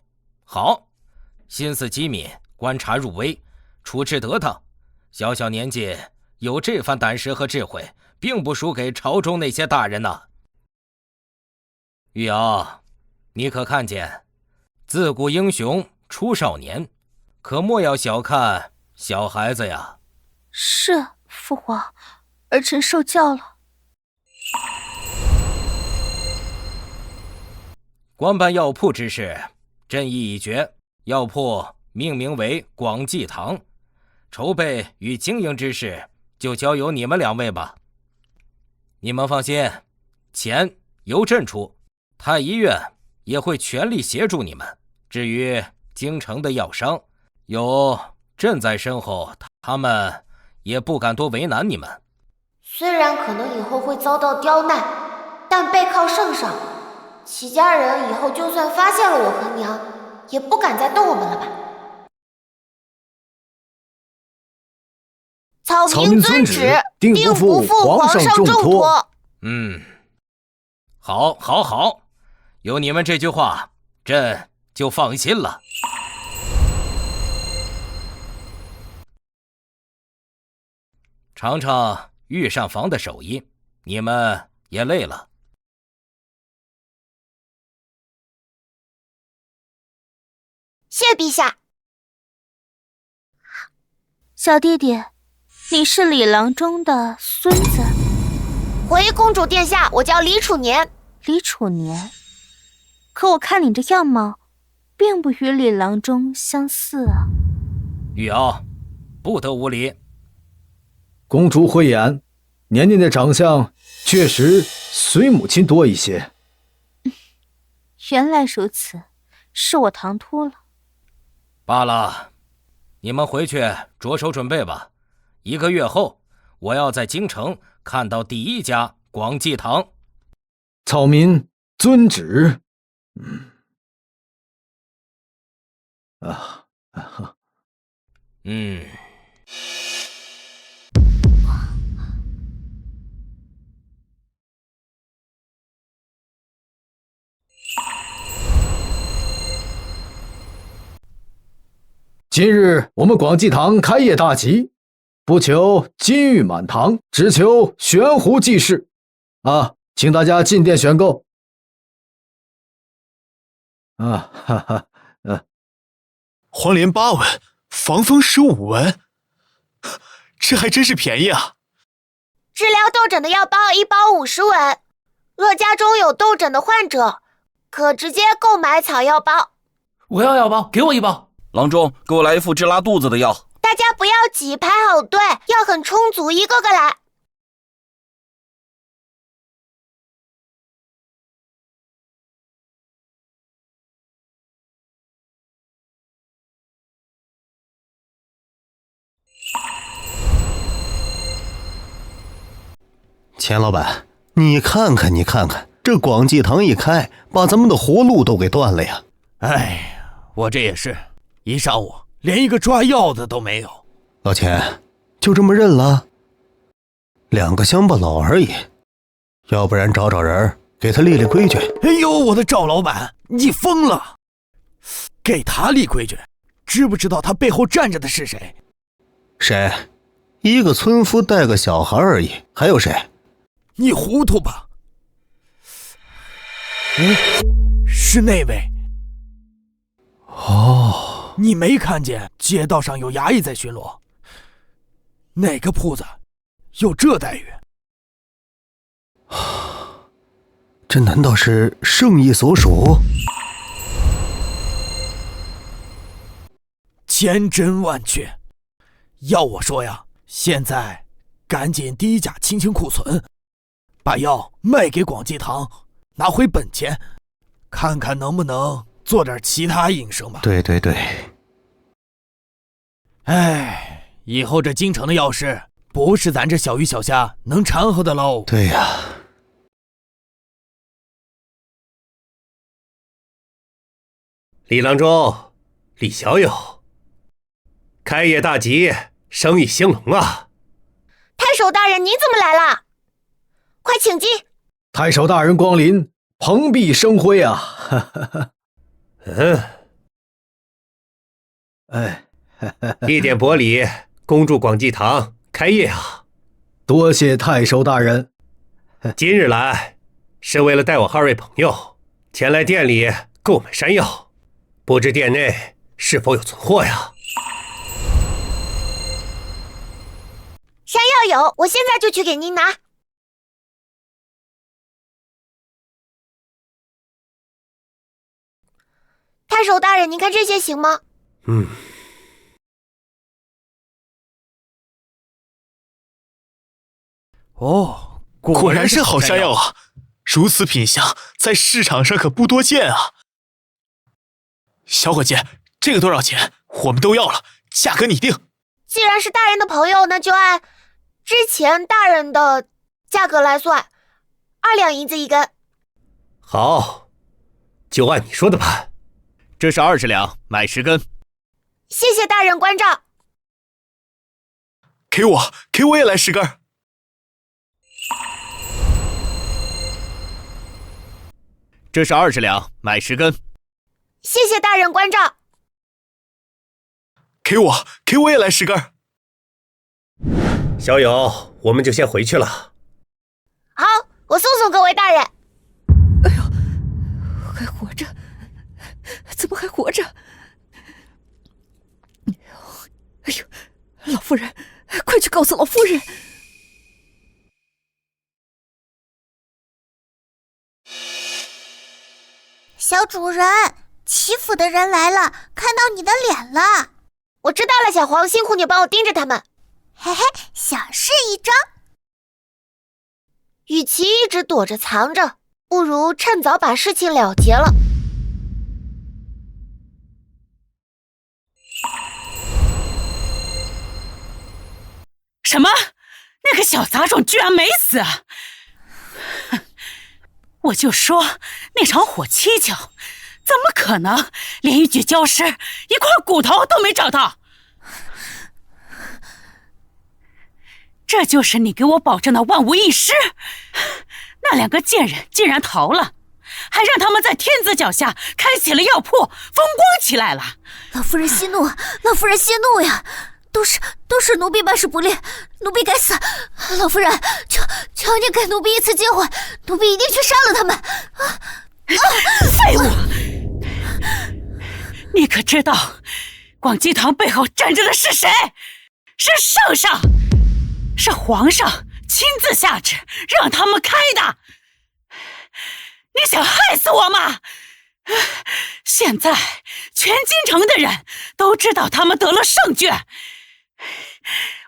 心思机敏，观察入微，处置得当。小小年纪有这番胆识和智慧，并不输给朝中那些大人呐。玉瑶，你可看见，自古英雄出少年，可莫要小看小孩子呀。是，父皇，儿臣受教了。官办药铺之事，朕意已决，药铺命名为广济堂，筹备与经营之事就交由你们2位吧。你们放心，钱由朕出，太医院也会全力协助你们。至于京城的药商，有朕在身后，他们也不敢多为难你们。虽然可能以后会遭到刁难，但背靠圣上，齐家人以后就算发现了我和娘，也不敢再动我们了吧？草民遵旨，定不负皇上重托。好，有你们这句话，朕就放心了。尝尝御膳房的手艺，你们也累了。谢陛下。小弟弟，你是李郎中的孙子？回公主殿下，我叫李楚年。李楚年，可我看你这样貌，并不与李郎中相似啊。玉瑶，不得无礼。公主慧眼，年年的长相确实随母亲多一些。原来如此，是我唐突了。罢了，你们回去着手准备吧。1个月后，我要在京城看到第1家广济堂。草民遵旨。今日我们广济堂开业大吉，不求金玉满堂，只求悬壶济世。请大家进店选购。黄连8文，防风15文，这还真是便宜啊！治疗痘疹的药包1包50文，若家中有痘疹的患者，可直接购买草药包。我要药包，给我1包。郎中，给我来一副治拉肚子的药。大家不要挤，排好队，药很充足，一个个来。钱老板，你看看，这广济堂一开，把咱们的活路都给断了呀！哎，我这也是一上午连一个抓药的都没有。老钱，就这么认了？2个乡巴佬而已，要不然找人给他立立规矩。哎呦，我的赵老板，你疯了！给他立规矩，知不知道他背后站着的是谁？谁？一个村夫带个小孩而已，还有谁？你糊涂吧？是那位。你没看见街道上有衙役在巡逻？哪个铺子有这待遇？这难道是圣意所属？千真万确。要我说呀，现在赶紧低价清库存，把药卖给广济堂，拿回本钱，看看能不能做点其他营生吧。对。哎，以后这京城的药市不是咱这小鱼小虾能掺和的喽。对呀。李郎中，李小友，开业大吉，生意兴隆啊！太守大人，您怎么来了？快请进。太守大人光临，蓬荜生辉啊！一点薄礼，恭祝广济堂开业啊！多谢太守大人。今日来是为了带我2位朋友前来店里购买山药，不知店内是否有存货呀？山药有，我现在就去给您拿。太守大人，您看这些行吗？果然是好山药啊！如此品相，在市场上可不多见啊。小伙计，这个多少钱？我们都要了，价格你定。既然是大人的朋友，那就按之前大人的价格来算，2两银子1根。好，就按你说的办。这是20两，买10根。谢谢大人关照。给我也来10根。这是20两，买10根。谢谢大人关照。给我也来10根。小友，我们就先回去了。好，我送各位大人。哎呦，还活着？怎么还活着？哎呦，老夫人，快去告诉老夫人！小主人，祈福的人来了，看到你的脸了。我知道了，小黄，辛苦你帮我盯着他们。嘿嘿，小事一桩。与其一直躲着藏着，不如趁早把事情了结了。什么？那个小杂种居然没死！我就说那场火蹊跷，怎么可能连一具焦尸、一块骨头都没找到？这就是你给我保证的万无一失？那两个贱人竟然逃了，还让他们在天子脚下开启了药铺，风光起来了。老夫人息怒，老夫人息怒呀！都是奴婢办事不力，奴婢该死。老夫人，求你给奴婢一次机会，奴婢一定去杀了他们。废物！你可知道广济堂背后站着的是谁？是圣上，是皇上亲自下旨让他们开的。你想害死我吗？现在全京城的人都知道他们得了圣眷，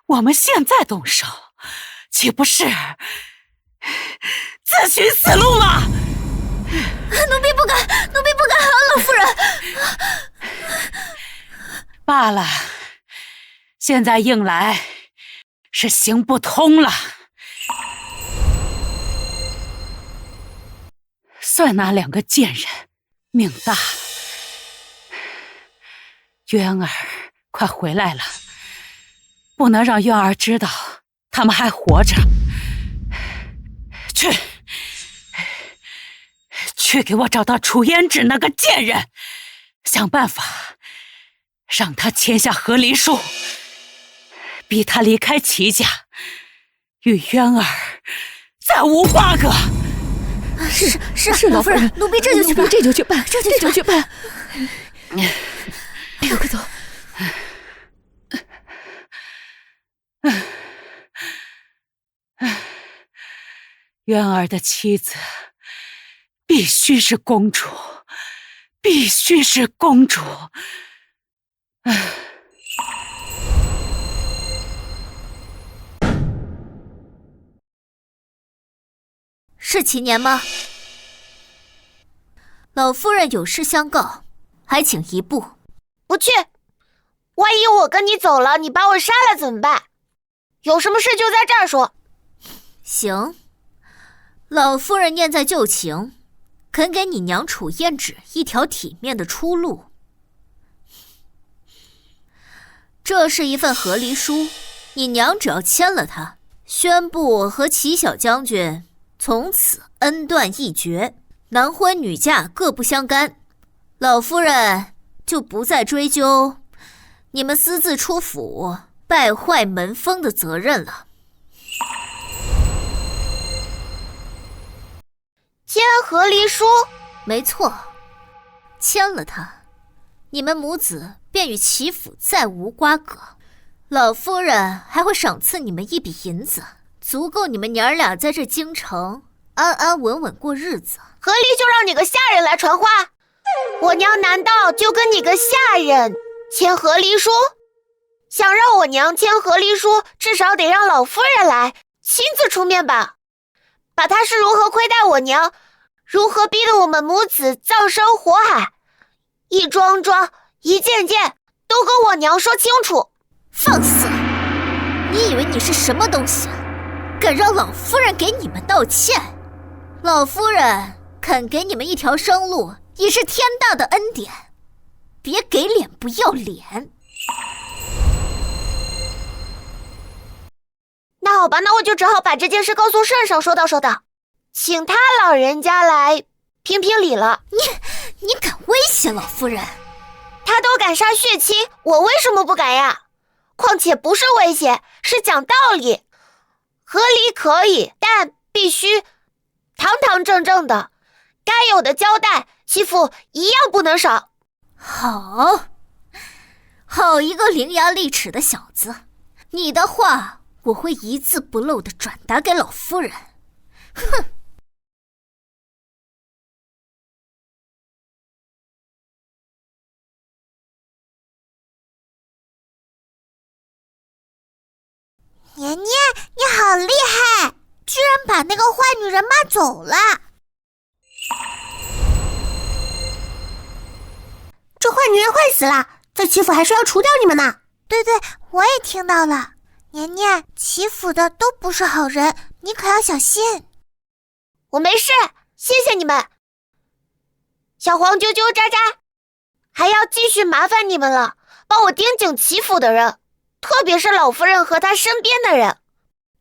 我们现在动手，岂不是自寻死路吗？奴婢不敢，奴婢不敢，老夫人。罢了，现在硬来是行不通了。算那两个贱人命大。渊儿，快回来了，不能让渊儿知道他们还活着。去给我找到楚胭脂那个贱人，想办法让他签下和离书，逼他离开齐家，与渊儿再无瓜葛。是，老夫人，奴婢这就去办。快走！渊儿的妻子必须是公主，必须是公主。是齐年吗？老夫人有事相告，还请移步。不去，万一我跟你走了，你把我杀了怎么办？有什么事就在这儿说。行，老夫人念在旧情，肯给你娘楚胭脂一条体面的出路。这是一份和离书，你娘只要签了它，宣布和齐小将军从此恩断义绝，男婚女嫁各不相干，老夫人就不再追究你们私自出府败坏门风的责任了。签和离书？没错，签了它，你们母子便与齐府再无瓜葛，老夫人还会赏赐你们一笔银子，足够你们娘俩在这京城安安稳稳过日子。和离就让你个下人来传话？我娘难道就跟你个下人签和离书？想让我娘签和离书，至少得让老夫人来亲自出面吧。把她是如何亏待我娘，如何逼得我们母子葬身火海，一桩桩一件件都跟我娘说清楚。放肆！你以为你是什么东西，敢让老夫人给你们道歉？老夫人肯给你们一条生路，已是天大的恩典，别给脸不要脸。那好吧，那我就只好把这件事告诉圣上，说道，请他老人家来评评理了。你敢威胁老夫人？他都敢杀血亲，我为什么不敢呀？况且不是威胁，是讲道理。和离可以，但必须堂堂正正的，该有的交代媳妇一样不能少。好一个伶牙俐齿的小子，你的话我会一字不漏地转达给老夫人。哼！厉害，居然把那个坏女人骂走了。这坏女人坏死了，再欺负还说要除掉你们呢。对，我也听到了。年年，欺负的都不是好人，你可要小心。我没事，谢谢你们。小黄啾啾喳喳，还要继续麻烦你们了，帮我盯紧祈福的人，特别是老夫人和她身边的人。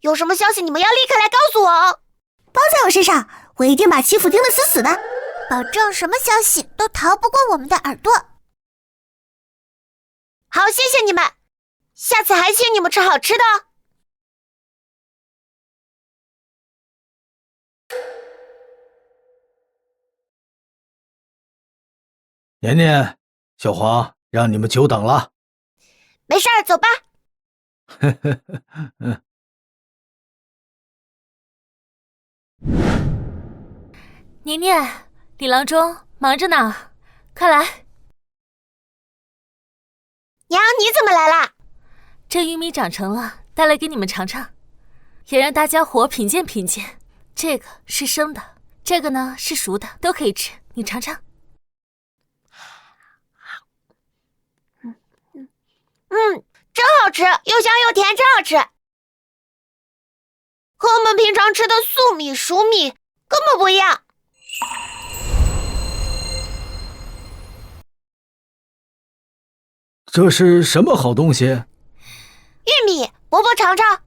有什么消息你们要立刻来告诉我哦。包在我身上，我一定把祈福盯得死死的，保证什么消息都逃不过我们的耳朵。好，谢谢你们，下次还请你们吃好吃的哦。年年，小黄，让你们久等了。没事儿，走吧。年年，李郎中忙着呢，快来。娘，你怎么来啦？这玉米长成了，带来给你们尝尝，也让大家伙品鉴品鉴。这个是生的，这个呢是熟的，都可以吃，你尝尝。真好吃，又香又甜，真好吃。和我们平常吃的素米、熟米根本不一样。这是什么好东西？玉米，伯伯尝尝。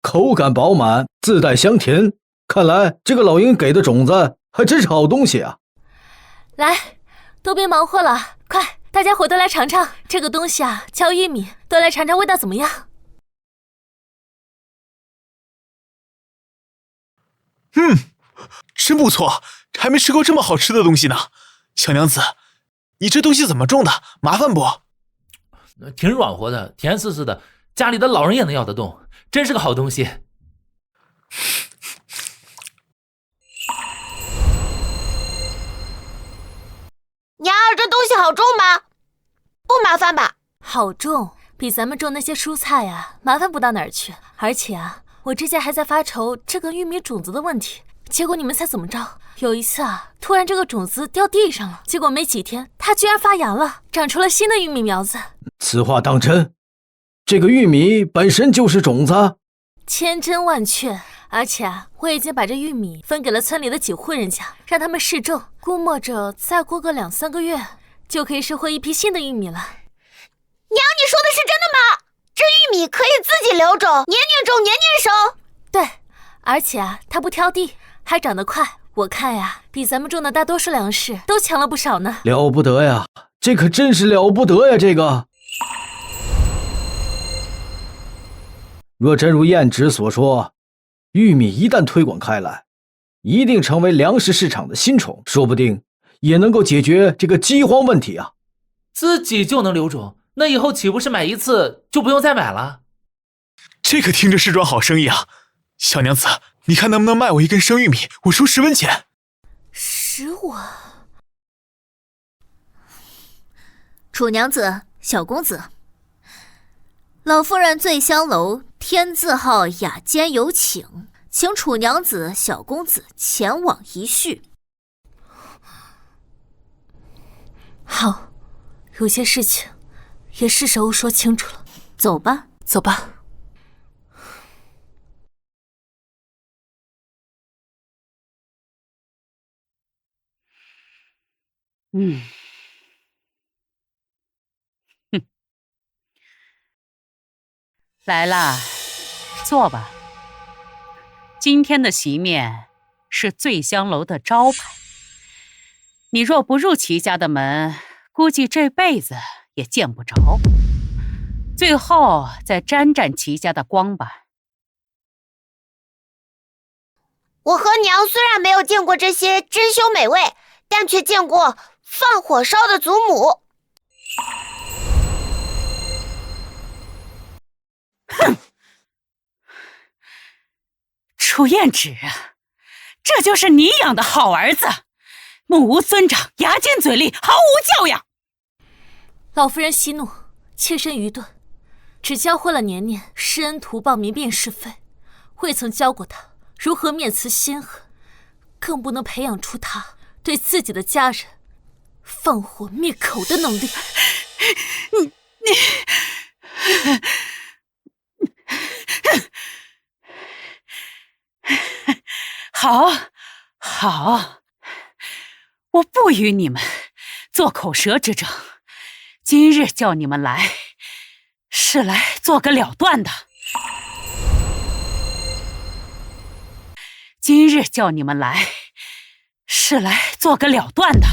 口感饱满，自带香甜。看来这个老鹰给的种子还真是好东西啊！来，都别忙活了，快，大家伙都来尝尝这个东西啊，叫玉米，都来尝尝味道怎么样？真不错，还没吃过这么好吃的东西呢。小娘子，你这东西怎么种的？麻烦不？挺软和的，甜丝丝的，家里的老人也能咬得动，真是个好东西。娘，这东西好重吗？不麻烦吧？好重，比咱们种那些蔬菜啊麻烦不到哪儿去。而且啊，我之前还在发愁这个玉米种子的问题，结果你们猜怎么着？有一次啊，突然这个种子掉地上了，结果没几天，它居然发芽了，长出了新的玉米苗子。此话当真？这个玉米本身就是种子？千真万确。而且啊，我已经把这玉米分给了村里的几户人家，让他们试种，估摸着再过个2-3个月，就可以收获一批新的玉米了。娘，你说的是真的吗？这玉米可以自己留种，年年种，年年收。对，而且啊，它不挑地，还长得快。我看呀，比咱们种的大多数粮食都强了不少呢。了不得呀，这可真是了不得呀！这个，若真如燕直所说，玉米一旦推广开来，一定成为粮食市场的新宠，说不定也能够解决这个饥荒问题啊！自己就能留种，那以后岂不是买一次就不用再买了？这可听着是桩好生意啊！小娘子，你看能不能卖我一根生玉米，我出10文钱。15？楚娘子，小公子，老夫人醉香楼天字号雅间有请，请楚娘子、小公子前往一叙。好，有些事情也是时候说清楚了。走吧，走吧。来啦，坐吧。今天的席面是醉香楼的招牌，你若不入齐家的门，估计这辈子也见不着，最后再沾沾齐家的光吧。我和娘虽然没有见过这些珍馐美味，但却见过放火烧的祖母。哼！楚燕芷啊，这就是你养的好儿子，目无尊长，牙尖嘴利，毫无教养。老夫人息怒，妾身愚钝，只教会了年年施恩图报、明辨是非，未曾教过他如何面慈心狠，更不能培养出他对自己的家人放火灭口的能力。好，我不与你们做口舌之争。今日叫你们来，是来做个了断的。今日叫你们来，是来做个了断的。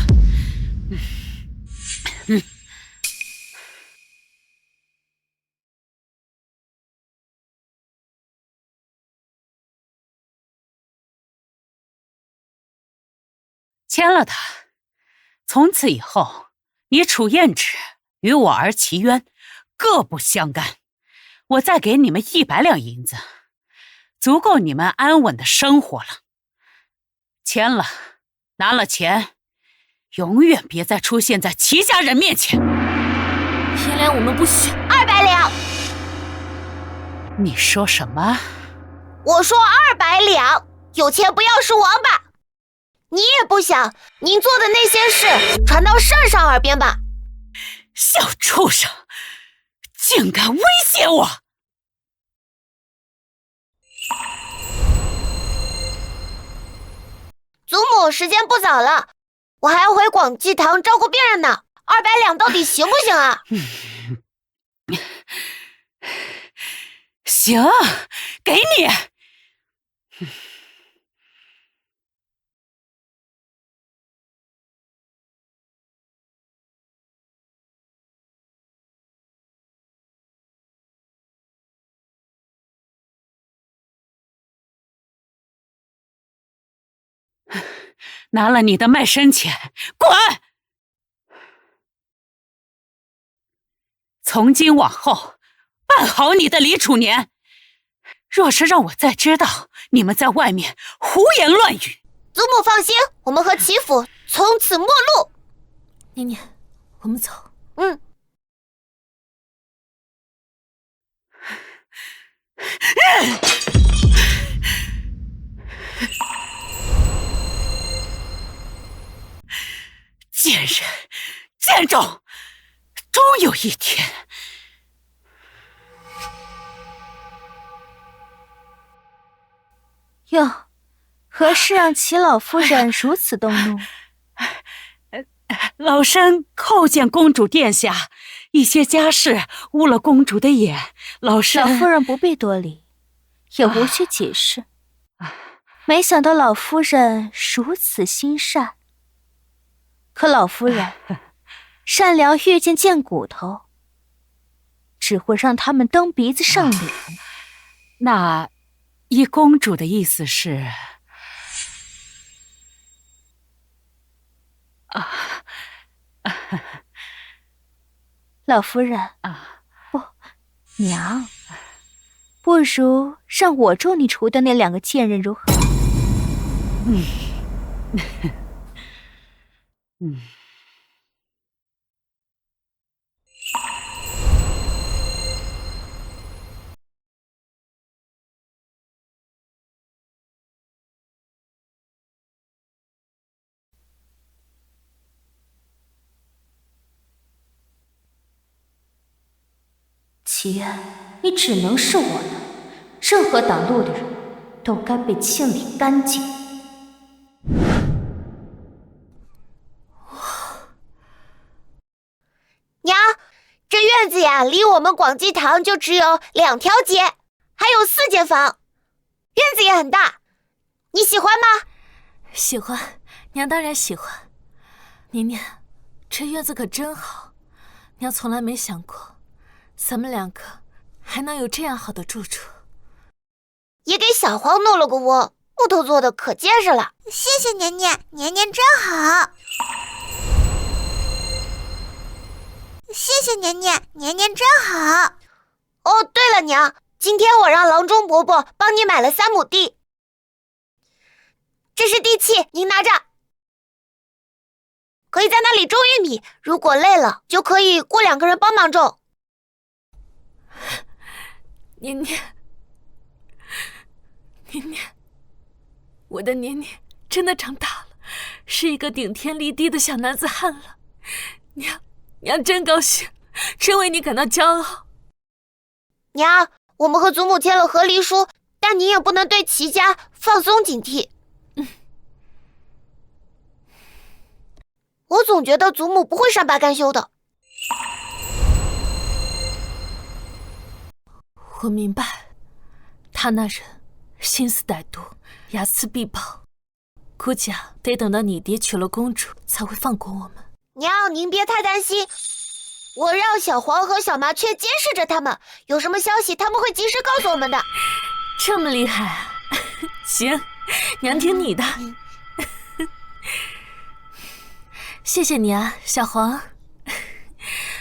签了它，从此以后，你楚燕芷与我儿齐渊各不相干。我再给你们100两银子，足够你们安稳的生活了。签了，拿了钱，永远别再出现在齐家人面前。银两我们不许。200两。你说什么？我说200两，有钱不要是王八。你也不想您做的那些事传到圣上耳边吧？小畜生，竟敢威胁我！祖母，时间不早了，我还要回广济堂照顾病人呢。200两到底行不行啊？行，给你。拿了你的卖身钱，滚！从今往后，办好你的李楚年。若是让我再知道你们在外面胡言乱语，祖母放心，我们和齐府从此陌路。年年，我们走。贱人，贱种，终有一天。哟，何事让齐老夫人如此动怒？老身叩见公主殿下，一些家事污了公主的眼，老夫人不必多礼，也无需解释。没想到老夫人如此心善。可老夫人善良遇见贱骨头，只会让他们蹬鼻子上脸。那依公主的意思是，老夫人不，娘，不如让我助你除掉那2个贱人如何？齐安，你只能是我的，任何挡路的人都该被清理干净。娘，这院子呀，离我们广济堂就只有2条街，还有4间房，院子也很大，你喜欢吗？喜欢，娘当然喜欢。年年，这院子可真好，娘从来没想过，咱们2个还能有这样好的住处。也给小黄弄了个窝，木头做的可结实了。谢谢年年，年年真好。谢谢年年，年年真好。哦，对了，娘，今天我让郎中伯伯帮你买了3亩地，这是地契，您拿着。可以在那里种玉米，如果累了，就可以雇2个人帮忙种。年年，我的年年真的长大了，是一个顶天立地的小男子汉了。娘真高兴，真为你感到骄傲。娘，我们和祖母签了和离书，但你也不能对齐家放松警惕。我总觉得祖母不会善罢甘休的。我明白，他那人心思歹毒，睚眦必报，估计得等到你爹娶了公主才会放过我们。娘，您别太担心，我让小黄和小麻雀监视着他们，有什么消息他们会及时告诉我们的。这么厉害啊！行，娘听你的。谢谢你啊，小黄。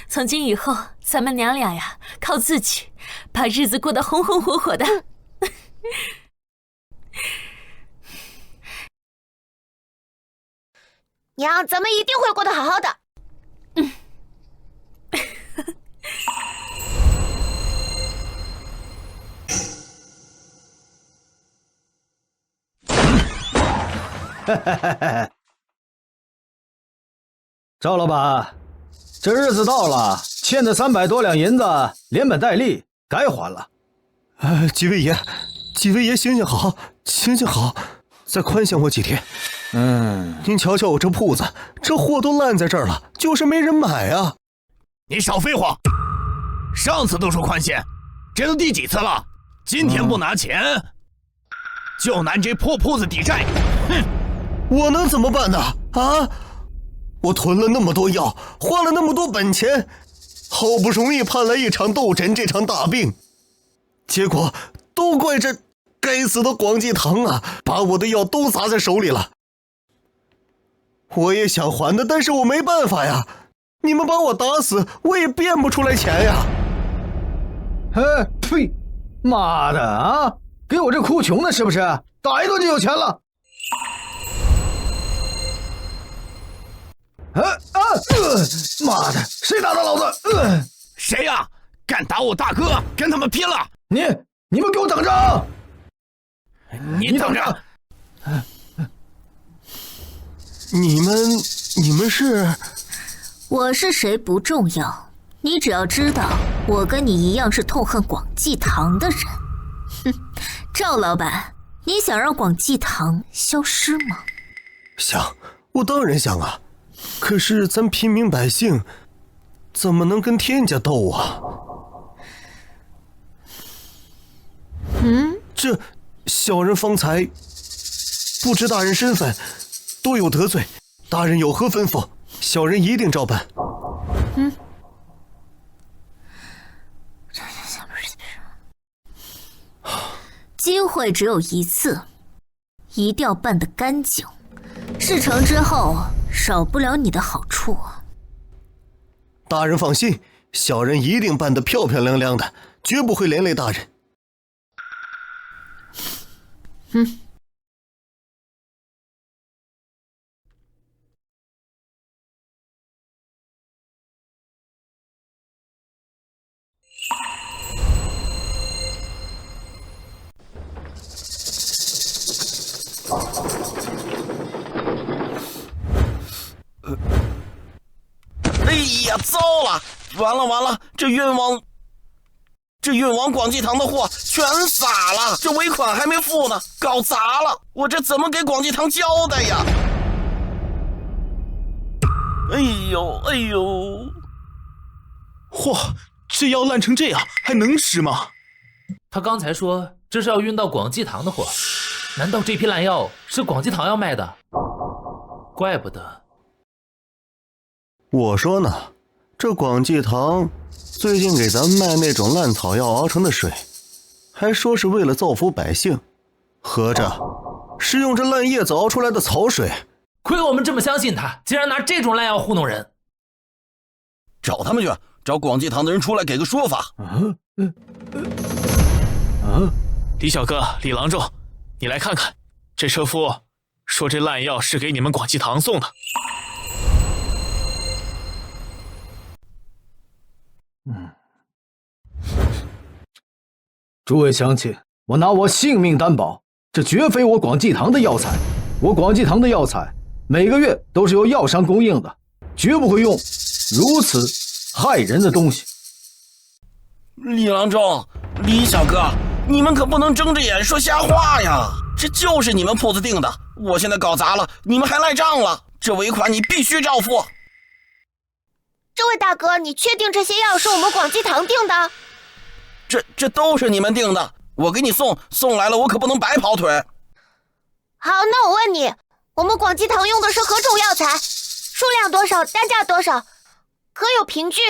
从今以后，咱们娘俩呀，靠自己，把日子过得红红火火的。娘，咱们一定会过得好好的。赵老板，这日子到了，欠的300多两银子连本带利该还了。几位爷行行好，行行好，再宽限我几天。您瞧瞧我这铺子，这货都烂在这儿了，就是没人买啊。你少废话，上次都说宽限，这都第几次了？今天不拿钱，就拿这破铺子抵债。哼，我能怎么办呢？啊，我囤了那么多药，花了那么多本钱，好不容易盼来一场斗诊这场大病，结果都怪这该死的广济堂啊，把我的药都砸在手里了。我也想还的，但是我没办法呀，你们把我打死，我也变不出来钱呀。呸！妈的啊！给我这哭穷的是不是？打一顿就有钱了。妈的，谁打的老子？谁呀？敢打我大哥，跟他们拼了！你们给我等着！你等着！你们是？我是谁不重要，你只要知道，我跟你一样是痛恨广济堂的人。哼，赵老板，你想让广济堂消失吗？想，我当然想啊。可是咱平民百姓怎么能跟天家斗啊？这小人方才不知大人身份，多有得罪，大人有何吩咐，小人一定照办。机会只有一次，一定要办得干净。事成之后，少不了你的好处啊。大人放心，小人一定办得漂漂亮亮的，绝不会连累大人。哎呀，糟了！完了！这运往广济堂的货全洒了，这尾款还没付呢，搞砸了！我这怎么给广济堂交代呀？哎呦！嚯，这药烂成这样，还能吃吗？他刚才说这是要运到广济堂的货，难道这批烂药是广济堂要卖的？怪不得。我说呢，这广济堂最近给咱们卖那种烂草药熬成的水，还说是为了造福百姓，合着是用这烂叶子熬出来的草水。亏我们这么相信他，竟然拿这种烂药糊弄人。找他们去，找广济堂的人出来给个说法。李小哥，李郎中，你来看看，这车夫说这烂药是给你们广济堂送的。诸位乡亲，我拿我性命担保，这绝非我广济堂的药材。我广济堂的药材每个月都是由药商供应的，绝不会用如此害人的东西。李郎中、李小哥，你们可不能睁着眼说瞎话呀！这就是你们铺子定的，我现在搞砸了，你们还赖账了，这尾款你必须照付。这位大哥，你确定这些药是我们广济堂订的？这都是你们订的，我给你送来了，我可不能白跑腿。好，那我问你，我们广济堂用的是何种药材？数量多少？单价多少？可有凭据？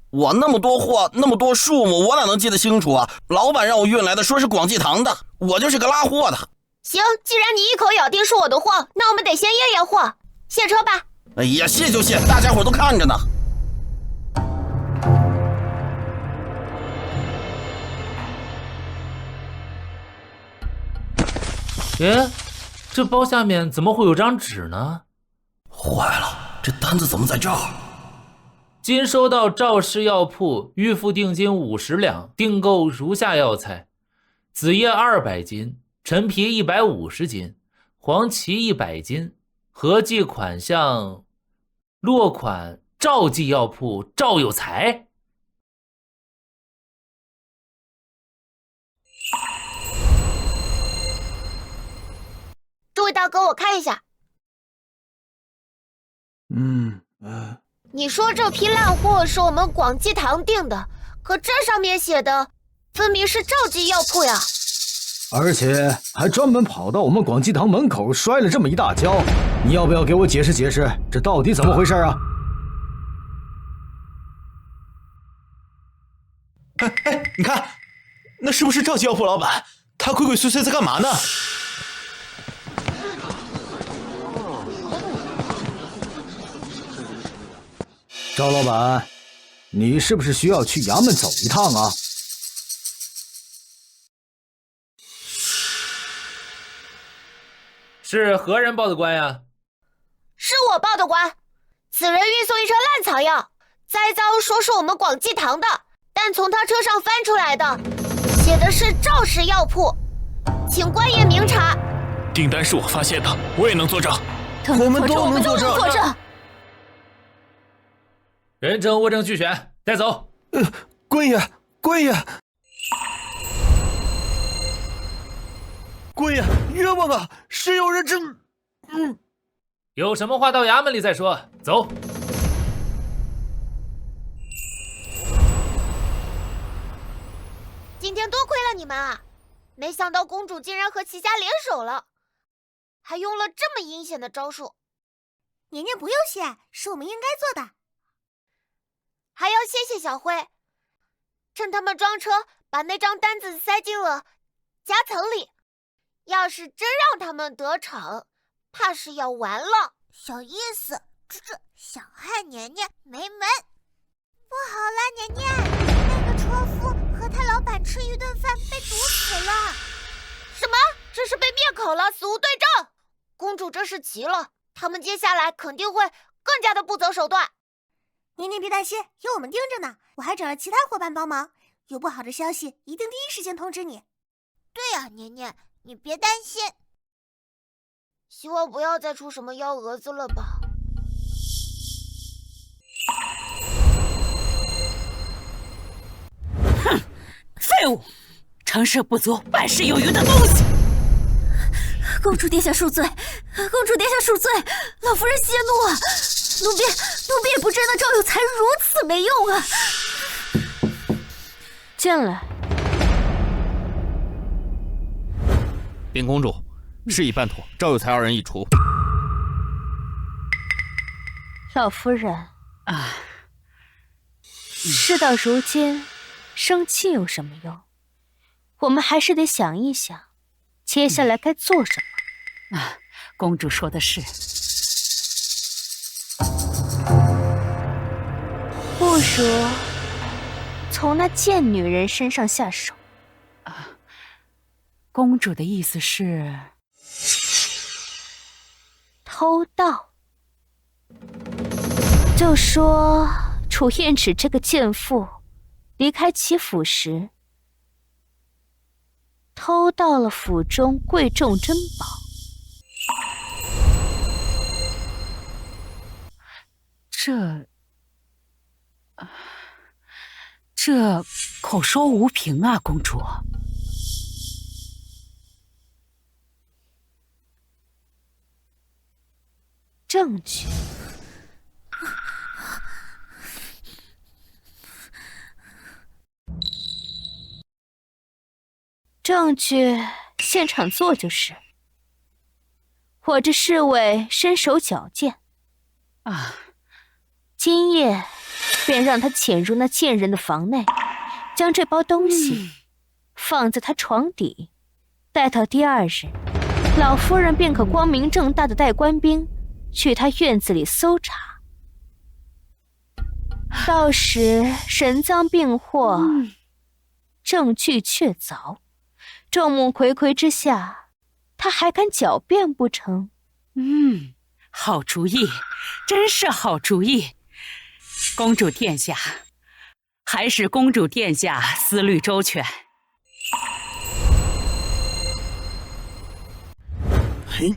我那么多货，那么多数目，我哪能记得清楚啊？老板让我运来的，说是广济堂的，我就是个拉货的。行，既然你一口咬定是我的货，那我们得先验验货。卸车吧。哎呀，卸就卸，大家伙都看着呢。哎，这包下面怎么会有张纸呢？坏了，这单子怎么在这儿？今收到赵氏药铺预付定金50两，订购如下药材：紫叶200斤，陈皮150斤，黄芪100斤，合计款项落款赵记药铺赵有才。这位大哥，我看一下。你说这批烂货是我们广济堂订的，可这上面写的分明是赵记药铺呀，而且还专门跑到我们广济堂门口摔了这么一大跤，你要不要给我解释解释，这到底怎么回事啊？哎，你看，那是不是赵记药铺老板？他鬼鬼祟祟在干嘛呢？赵老板，你是不是需要去衙门走一趟啊？是何人报的官呀？是我报的官。此人运送一车烂草药，栽赃说是我们广济堂的，但从他车上翻出来的，写的是赵氏药铺，请官爷明察。订单是我发现的，我也能作证。我们都能作证。人证物证俱全，带走。官爷，官爷，官爷，冤枉啊！是有人有什么话到衙门里再说。走。今天多亏了你们啊！没想到公主竟然和齐家联手了，还用了这么阴险的招数。年年不用谢，是我们应该做的。还要谢谢小辉，趁他们装车，把那张单子塞进了夹层里。要是真让他们得逞，怕是要完了。小意思，这想害年年没门。不好啦，年年，那个车夫和他老板吃一顿饭被毒死了。什么？这是被灭口了，死无对证。公主这是急了，他们接下来肯定会更加的不择手段。年年别担心，有我们盯着呢。我还找了其他伙伴帮忙，有不好的消息一定第一时间通知你。对呀，年年，你别担心。希望不要再出什么幺蛾子了吧。哼，废物，成事不足败事有余的东西。公主殿下恕罪，公主殿下恕罪，老夫人息怒啊！奴婢也不知道赵有才如此没用啊！进来。禀公主，事已办妥，赵有才二人已除。老夫人啊，事到如今，生气有什么用？我们还是得想一想，接下来该做什么。啊，公主说的是。不如从那贱女人身上下手。啊，公主的意思是偷盗。就说楚燕芷这个贱妇离开齐府时，偷到了府中贵重珍宝。这口说无凭啊，公主。证据。证据现场做就是。我这侍卫身手矫健啊，今夜便让他潜入那贱人的房内，将这包东西放在他床底，待到第二日，老夫人便可光明正大的带官兵去他院子里搜查。到时神赃并获，证据确凿，众目睽睽之下，他还敢狡辩不成？好主意，真是好主意。公主殿下，还是公主殿下思虑周全。嘿。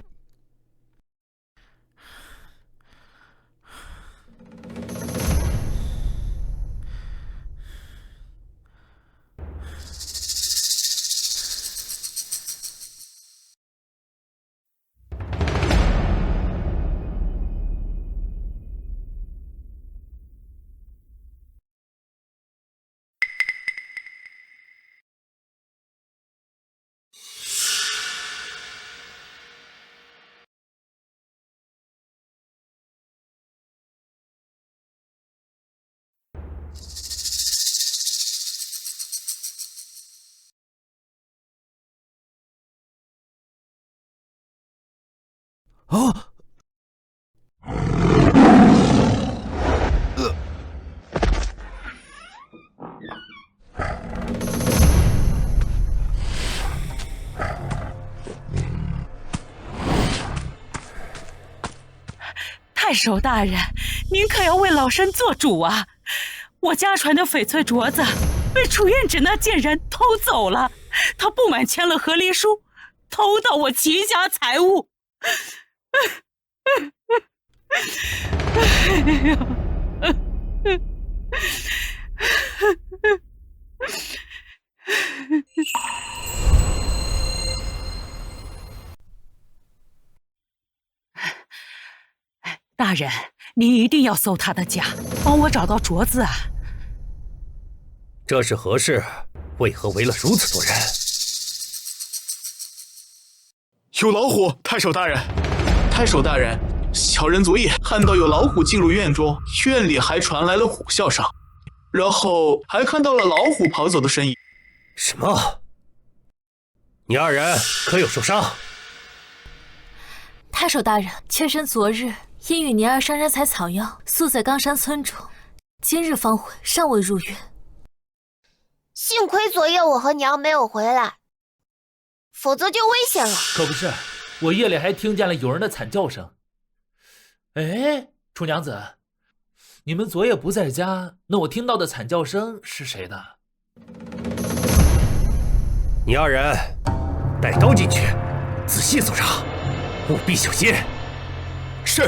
啊！太守大人，您可要为老身做主啊！我家传的翡翠镯子被楚燕芷那贱人偷走了，她不满签了和离书，偷到我齐家财物。大人，您一定要搜他的家，帮我找到镯子啊！这是何事？为何围了如此多人？有老虎，太守大人！太守大人，小人昨夜看到有老虎进入院中，院里还传来了虎啸声，然后还看到了老虎跑走的身影。什么？你二人可有受伤？太守大人，妾身昨日因与您儿上山采草药，宿在冈山村中，今日方回，尚未入院。幸亏昨夜我和娘没有回来，否则就危险了。可不是，我夜里还听见了有人的惨叫声。哎，楚娘子，你们昨夜不在家，那我听到的惨叫声是谁的？你二人带刀进去，仔细搜查，务必小心。是。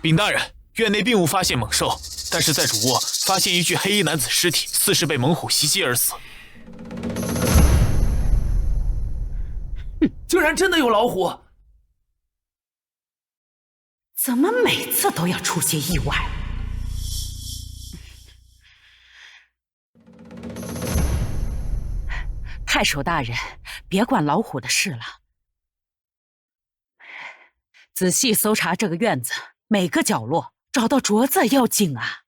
禀大人，院内并无发现猛兽，但是在主卧发现一具黑衣男子尸体，似是被猛虎袭击而死。竟然真的有老虎！怎么每次都要出些意外？太守大人，别管老虎的事了，仔细搜查这个院子，每个角落找到镯子要紧啊！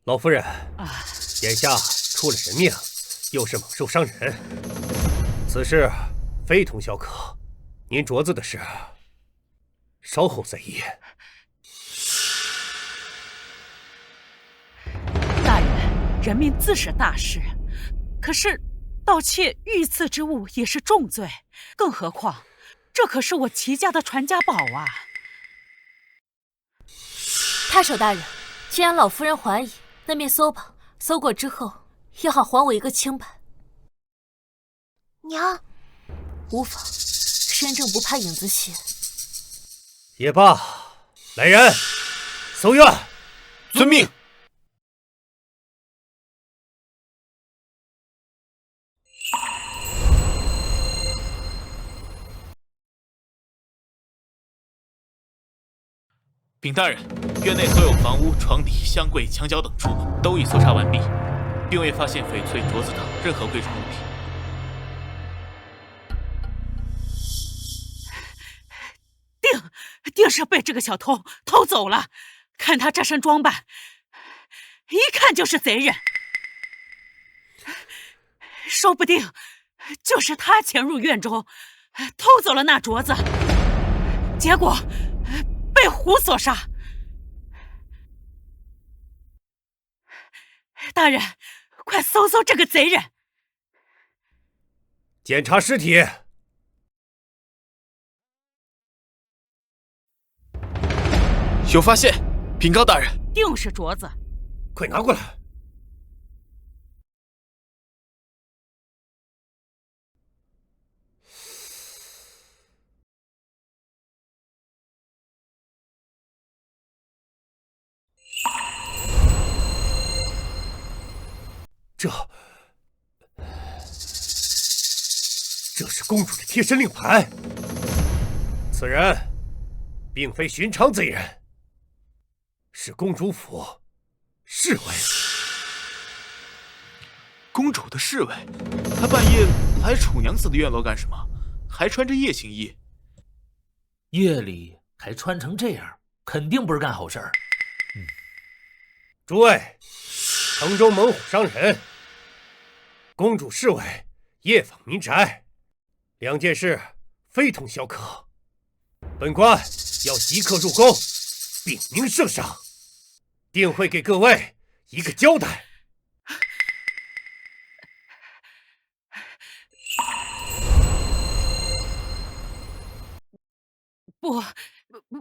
老夫人，眼下出了人命，又是猛兽伤人，此事非同小可。您镯子的事，稍后再议。大人，人命自是大事，可是盗窃御赐之物也是重罪，更何况这可是我齐家的传家宝啊！太守大人，既然老夫人怀疑，那便搜吧。搜过之后，也好还我一个清白。娘，无妨，身正不怕影子斜。也罢，来人，搜院。遵命。禀大人，院内所有房屋、床底、箱柜、墙角等处都已搜查完毕，并未发现翡翠、镯子等任何贵重物品。定是被这个小偷偷走了。看他这身装扮，一看就是贼人，说不定就是他潜入院中，偷走了那镯子，结果被虎所杀。大人，快搜搜这个贼人！检查尸体。有发现，禀告大人。定是镯子，快拿过来。这是公主的贴身令牌，此人并非寻常贼人，是公主府侍卫。公主的侍卫，她半夜来楚娘子的院楼干什么？还穿着夜行衣。夜里还穿成这样，肯定不是干好事儿。诸位，城中猛虎伤人，公主侍卫夜访民宅，两件事非同小可。本官要即刻入宫禀明圣上，定会给各位一个交代。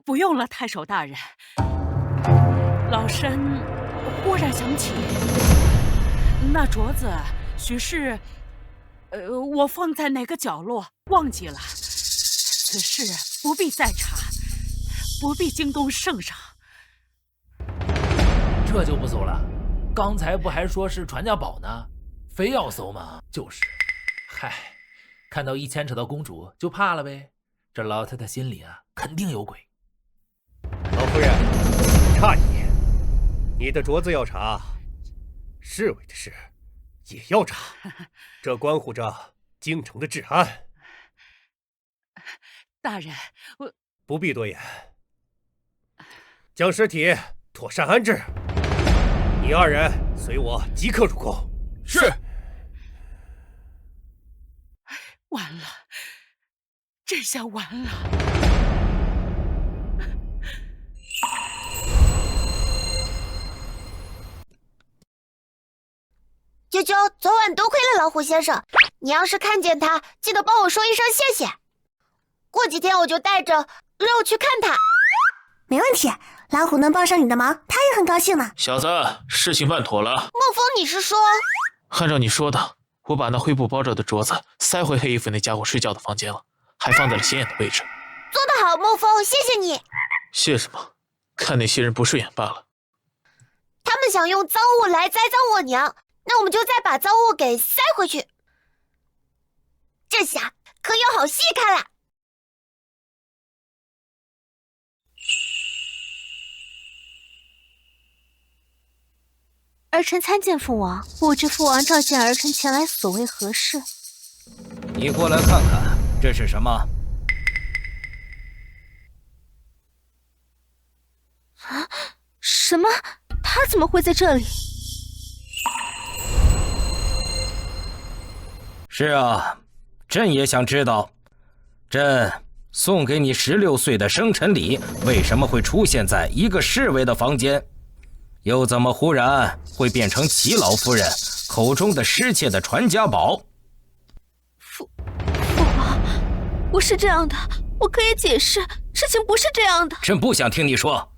不用了，太守大人。老身忽然想起，那镯子许是我放在哪个角落忘记了。此事不必再查，不必惊动圣上。这就不搜了？刚才不还说是传家宝呢？非要搜吗？就是。嗨，看到一牵扯到公主就怕了呗。这老太太心里啊，肯定有鬼。老夫人，诧异，你的镯子要查，侍卫的事也要查，这关乎着京城的治安。大人，我不必多言，将尸体妥善安置。你二人随我即刻入宫。是。完了，这下完了。啾啾，昨晚多亏了老虎先生，你要是看见他，记得帮我说一声谢谢。过几天我就带着肉去看他。没问题，老虎能帮上你的忙，他也很高兴呢。小子，事情办妥了。莫风，你是说？按照你说的，我把那灰布包着的镯子塞回黑衣服那家伙睡觉的房间了，还放在了显眼的位置。做得好，莫风，谢谢你。谢什么？看那些人不顺眼罢了。他们想用赃物来栽赃我娘，那我们就再把赃物给塞回去。这下可有好戏看了。儿臣参见父王，不知父王召见儿臣前来所谓何事？你过来看看，这是什么？啊？什么？他怎么会在这里？是啊，朕也想知道，朕送给你16岁的生辰礼为什么会出现在一个侍卫的房间，又怎么忽然会变成齐老夫人口中的失窃的传家宝？父王，不是这样的，我可以解释，事情不是这样的。朕不想听你说。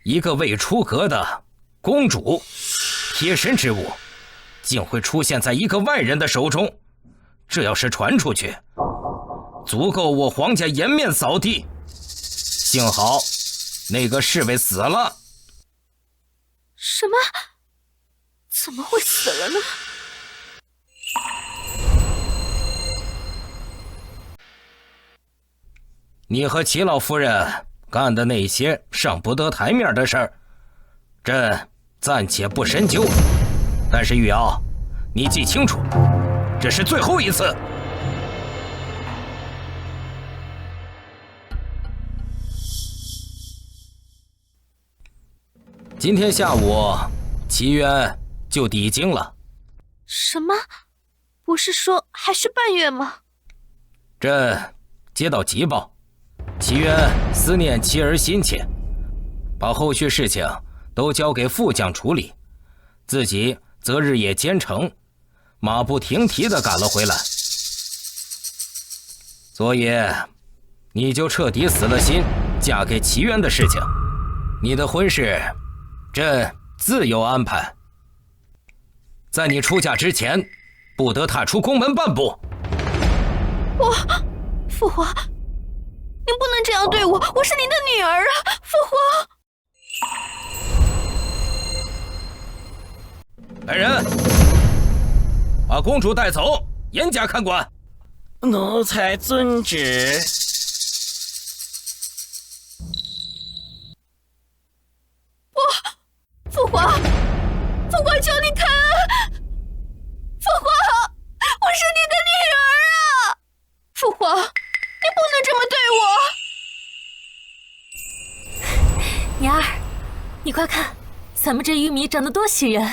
一个未出阁的公主，贴身之物，竟会出现在一个外人的手中，这要是传出去，足够我皇家颜面扫地。幸好那个侍卫死了。什么？怎么会死了呢？你和齐老夫人干的那些上不得台面的事儿，朕暂且不深究。但是玉瑶，你记清楚，这是最后一次。今天下午，齐渊就抵京了。什么？不是说还是半月吗？朕接到急报，齐渊思念妻儿心切，把后续事情都交给副将处理，自己则日夜兼程，马不停蹄地赶了回来。所以，你就彻底死了心嫁给齐渊的事情，你的婚事，朕自有安排。在你出嫁之前，不得踏出宫门半步。父皇，您不能这样对我，我是您的女儿啊，父皇。来人，把公主带走，严加看管。奴才遵旨。父皇，父皇求你开恩！父皇，我是你的女儿啊！父皇，你不能这么对我！娘儿，你快看，咱们这玉米长得多喜人，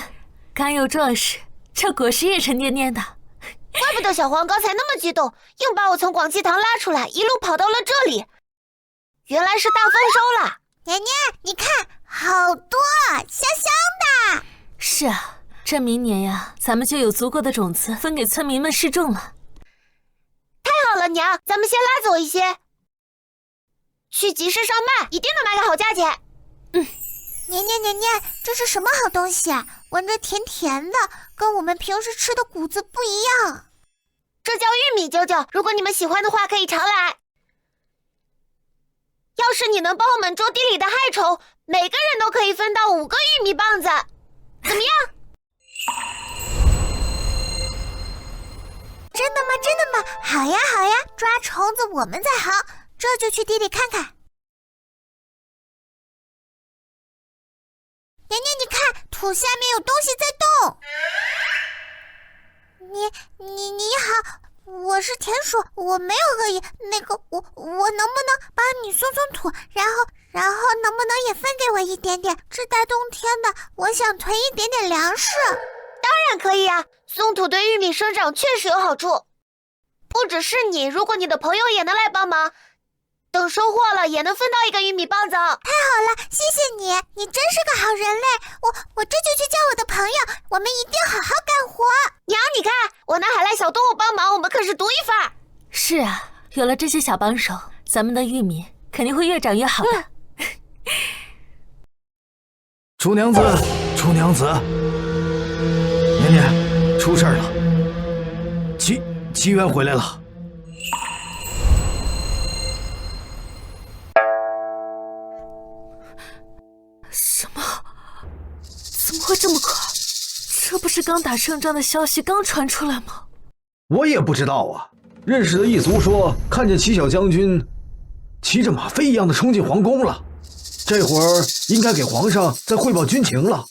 刚有壮实，这果实也沉甸甸的。怪不得小黄刚才那么激动，硬把我从广济堂拉出来，一路跑到了这里。原来是大丰收了。娘娘，你看，好多，香香的。是啊，这明年呀，咱们就有足够的种子分给村民们试种了。太好了，娘，咱们先拉走一些，去集市上卖，一定能卖个好价钱。娘娘，这是什么好东西啊？闻着甜甜的，跟我们平时吃的谷子不一样。这叫玉米啾啾，如果你们喜欢的话，可以常来。要是你能帮我们捉地里的害虫，每个人都可以分到5个玉米棒子，怎么样？真的吗？好呀，抓虫子我们在行，这就去地里看看。娘娘，你看，土下面有东西在动。你好，我是田鼠，我没有恶意。那个，我能不能帮你松土，然后能不能也分给我一点点？这大冬天的，我想囤一点点粮食。当然可以啊，松土对玉米生长确实有好处。不只是你，如果你的朋友也能来帮忙，等收获了也能分到1个玉米棒子。太好了，谢谢你，你真是个好人类。我这就去叫我的朋友，我们一定好好干活。娘，你看，我拿海来小动物帮忙，我们可是独一份儿。是啊，有了这些小帮手，咱们的玉米肯定会越长越好的。楚娘子，年年，出事了，齐渊回来了。什么？怎么会这么快？这不是刚打胜仗的消息刚传出来吗？我也不知道啊。认识的一族说，看见齐小将军骑着马飞一样的冲进皇宫了，这会儿应该给皇上再汇报军情了。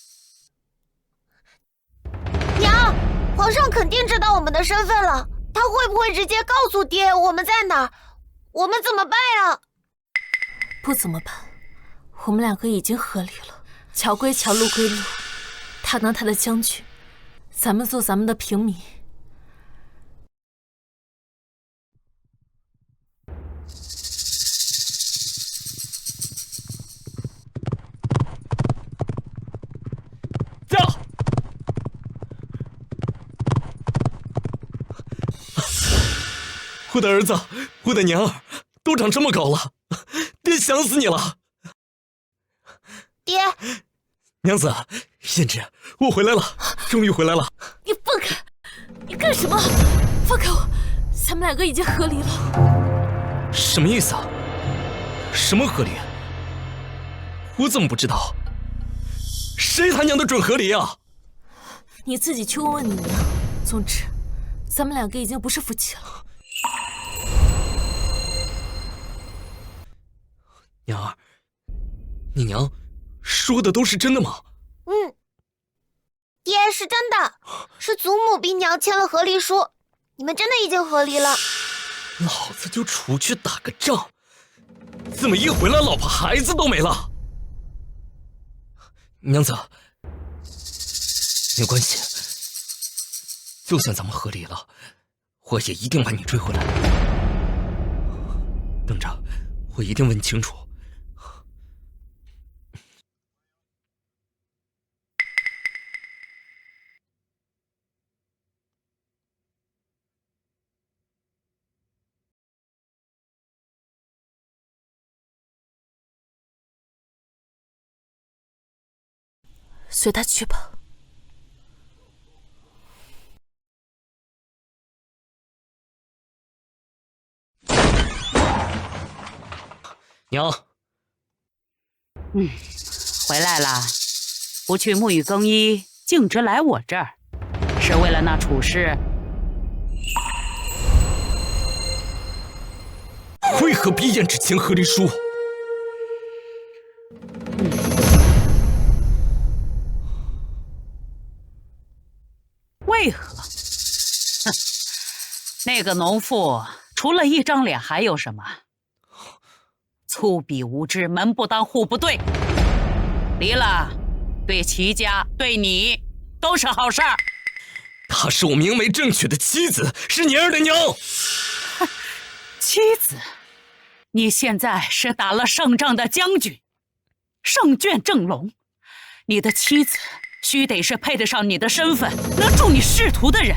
娘，皇上肯定知道我们的身份了，他会不会直接告诉爹我们在哪儿？我们怎么办呀？不怎么办，我们2个已经和离了，桥归桥，路归路。他当他的将军，咱们做咱们的平民。驾！我的儿子，我的娘儿，都长这么高了，爹想死你了。爹，娘子，胭脂，我回来了，终于回来了。你放开！你干什么？放开我！咱们两个已经和离了。什么意思啊？什么和离？我怎么不知道？谁他娘的准和离啊？你自己去问问你娘。总之，咱们两个已经不是夫妻了。娘儿，你娘说的都是真的吗？爹，是真的，是祖母逼娘签了和离书，你们真的已经和离了。老子就出去打个仗，怎么一回来老婆孩子都没了？娘子，没关系，就算咱们和离了，我也一定把你追回来。等着，我一定问清楚。随他去吧。娘，回来了，不去沐浴更衣，径直来我这儿，是为了那处事。为何逼胭脂签和离书？为何？哼，那个农妇除了一张脸还有什么？粗鄙无知，门不当户不对。离了，对齐家，对你都是好事儿。她是我明媒正娶的妻子，是年儿的娘。妻子？你现在是打了胜仗的将军，胜券正龙。你的妻子须得是配得上你的身份，能助你仕途的人。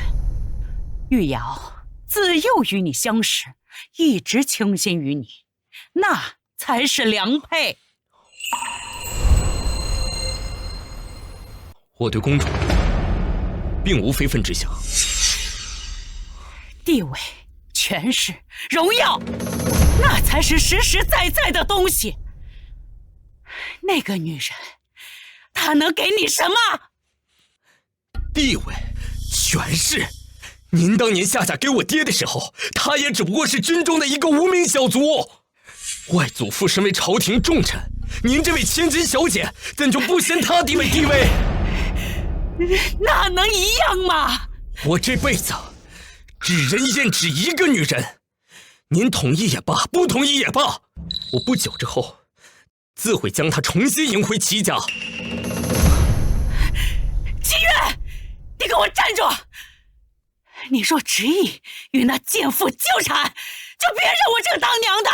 玉瑶自幼与你相识，一直倾心于你，那才是良配。我对公主并无非分之想。地位、权势、荣耀，那才是实实在在的东西。那个女人，她能给你什么？地位、权势。您当年下嫁给我爹的时候，她也只不过是军中的一个无名小卒。外祖父身为朝廷重臣，您这位千金小姐怎就不嫌她地位？那能一样吗？我这辈子只认胭脂一个女人，您同意也罢，不同意也罢，我不久之后自会将她重新迎回齐家。齐月，你给我站住！你若执意与那贱妇纠缠，就别认我这个当娘的。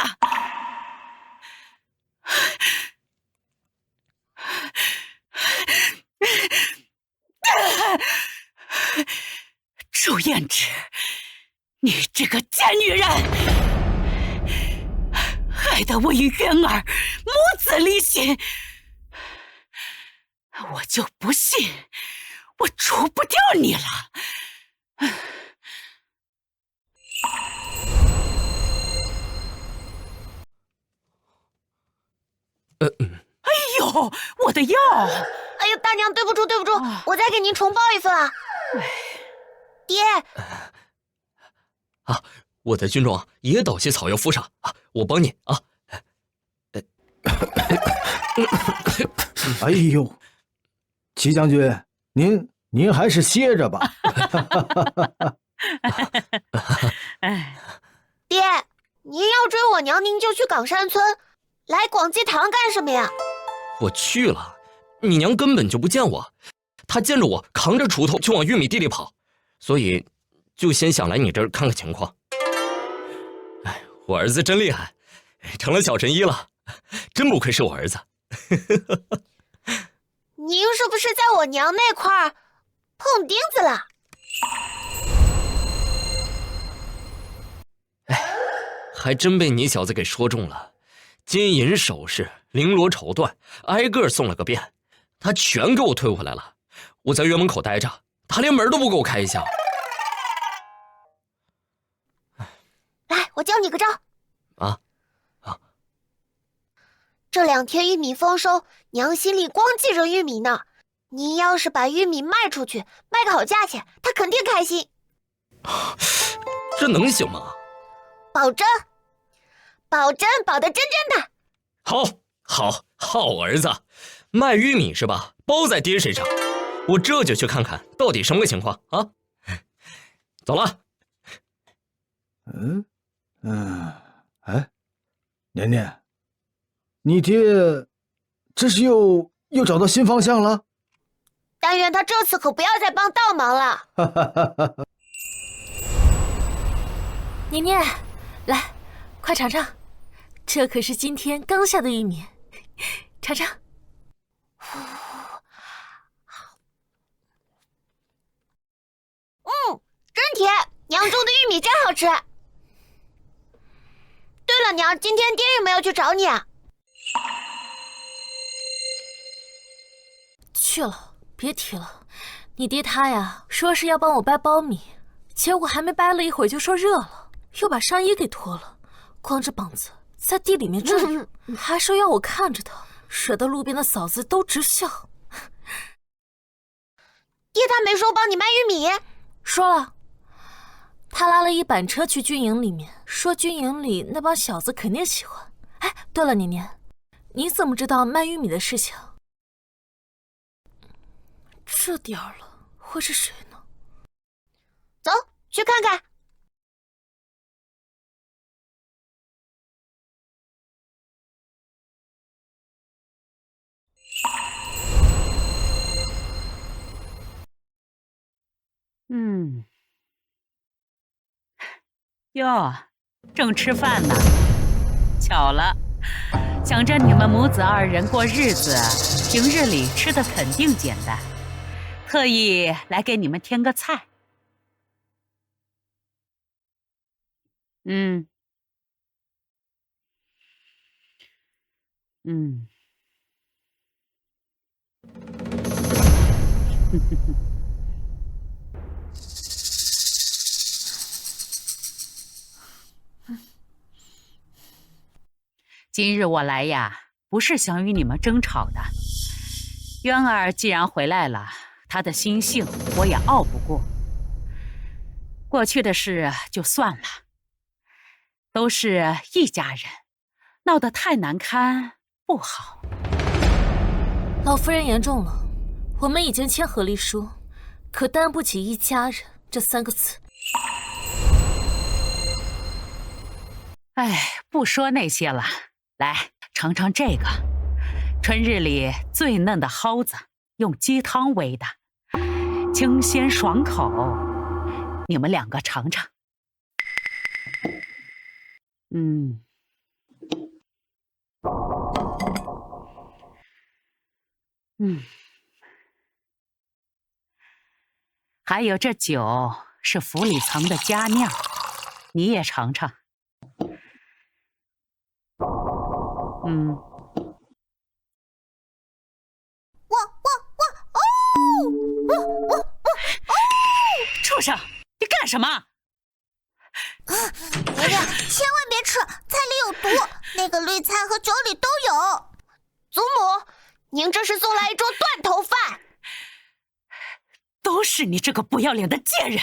楚胭脂，你这个贱女人，害得我与渊儿母子离心，我就不信我除不掉你了。哎呦，我的药！哎呦，大娘，对不住，我再给您重包一份啊。爹，啊，我在军中也倒些草药敷上啊，我帮你啊。哎呦，齐将军，您还是歇着吧。爹，您要追我娘，您就去岗山村，来广济堂干什么呀？我去了，你娘根本就不见我，他见着我扛着锄头就往玉米地里跑，所以就先想来你这儿看看情况。哎，我儿子真厉害，成了小神医了，真不愧是我儿子。您是不是在我娘那块儿碰钉子了？哎，还真被你小子给说中了。金银首饰、绫罗绸缎，挨个送了个遍，他全给我退回来了。我在院门口待着，他连门都不给我开一下。来，我教你个招。啊！这2天玉米丰收，娘心里光记着玉米呢。您要是把玉米卖出去，卖个好价钱，她肯定开心。这能行吗？保证，保证，保得真真的。好儿子，卖玉米是吧？包在爹身上，我这就去看看到底什么个情况啊！走了。哎，年年，你爹这是又找到新方向了？但愿他这次可不要再帮倒忙了。年年，来，快尝尝，这可是今天刚下的玉米，尝尝。真甜，娘种的玉米真好吃。对了，娘，今天爹有没有去找你啊？去了，别提了。你爹他呀，说是要帮我掰苞米，结果还没掰了一会儿就说热了，又把上衣给脱了，光着膀子在地里面转，还说要我看着他，惹得路边的嫂子都直笑。爹他没说帮你卖玉米？说了。他拉了一板车去军营里面，说军营里那帮小子肯定喜欢。哎，对了，年年，你怎么知道卖玉米的事情？这点儿了，会是谁呢？走，去看看。哟，正吃饭呢。巧了，想着你们母子2人过日子，平日里吃的肯定简单，特意来给你们添个菜。今日我来呀，不是想与你们争吵的。渊儿既然回来了，她的心性我也拗不过。过去的事就算了，都是一家人，闹得太难堪不好。老夫人言重了，我们已经签和离书，可担不起一家人这3个字。哎，不说那些了，来尝尝这个，春日里最嫩的蒿子，用鸡汤煨的，清鲜爽口，你们2个尝尝。还有这酒是府里藏的佳酿，你也尝尝。畜生，你干什么？娘娘，千万别吃，菜里有毒，那个绿菜和酒里都有。祖母，您这是送来一桌断头饭。都是你这个不要脸的贱人！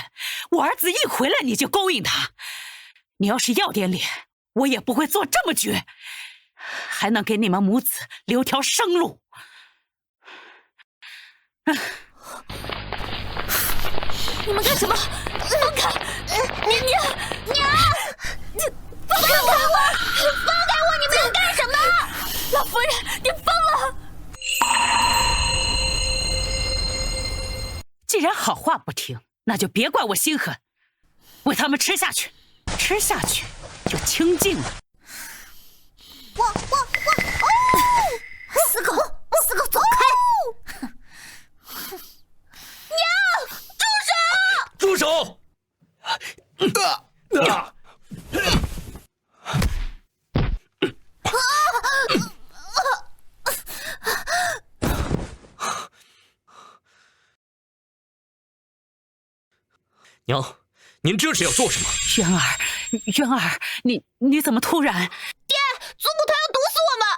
我儿子一回来你就勾引他，你要是要点脸，我也不会做这么绝，还能给你们母子留条生路。你们干什么？放开！娘，你放开我！放开我！你们要干什么？老夫人，你疯了！好话不听，那就别怪我心狠，喂他们吃下去，吃下去就清净了。死狗，走开！娘，住手！娘，您这是要做什么？渊儿，你怎么突然？爹，祖母她要毒死我们！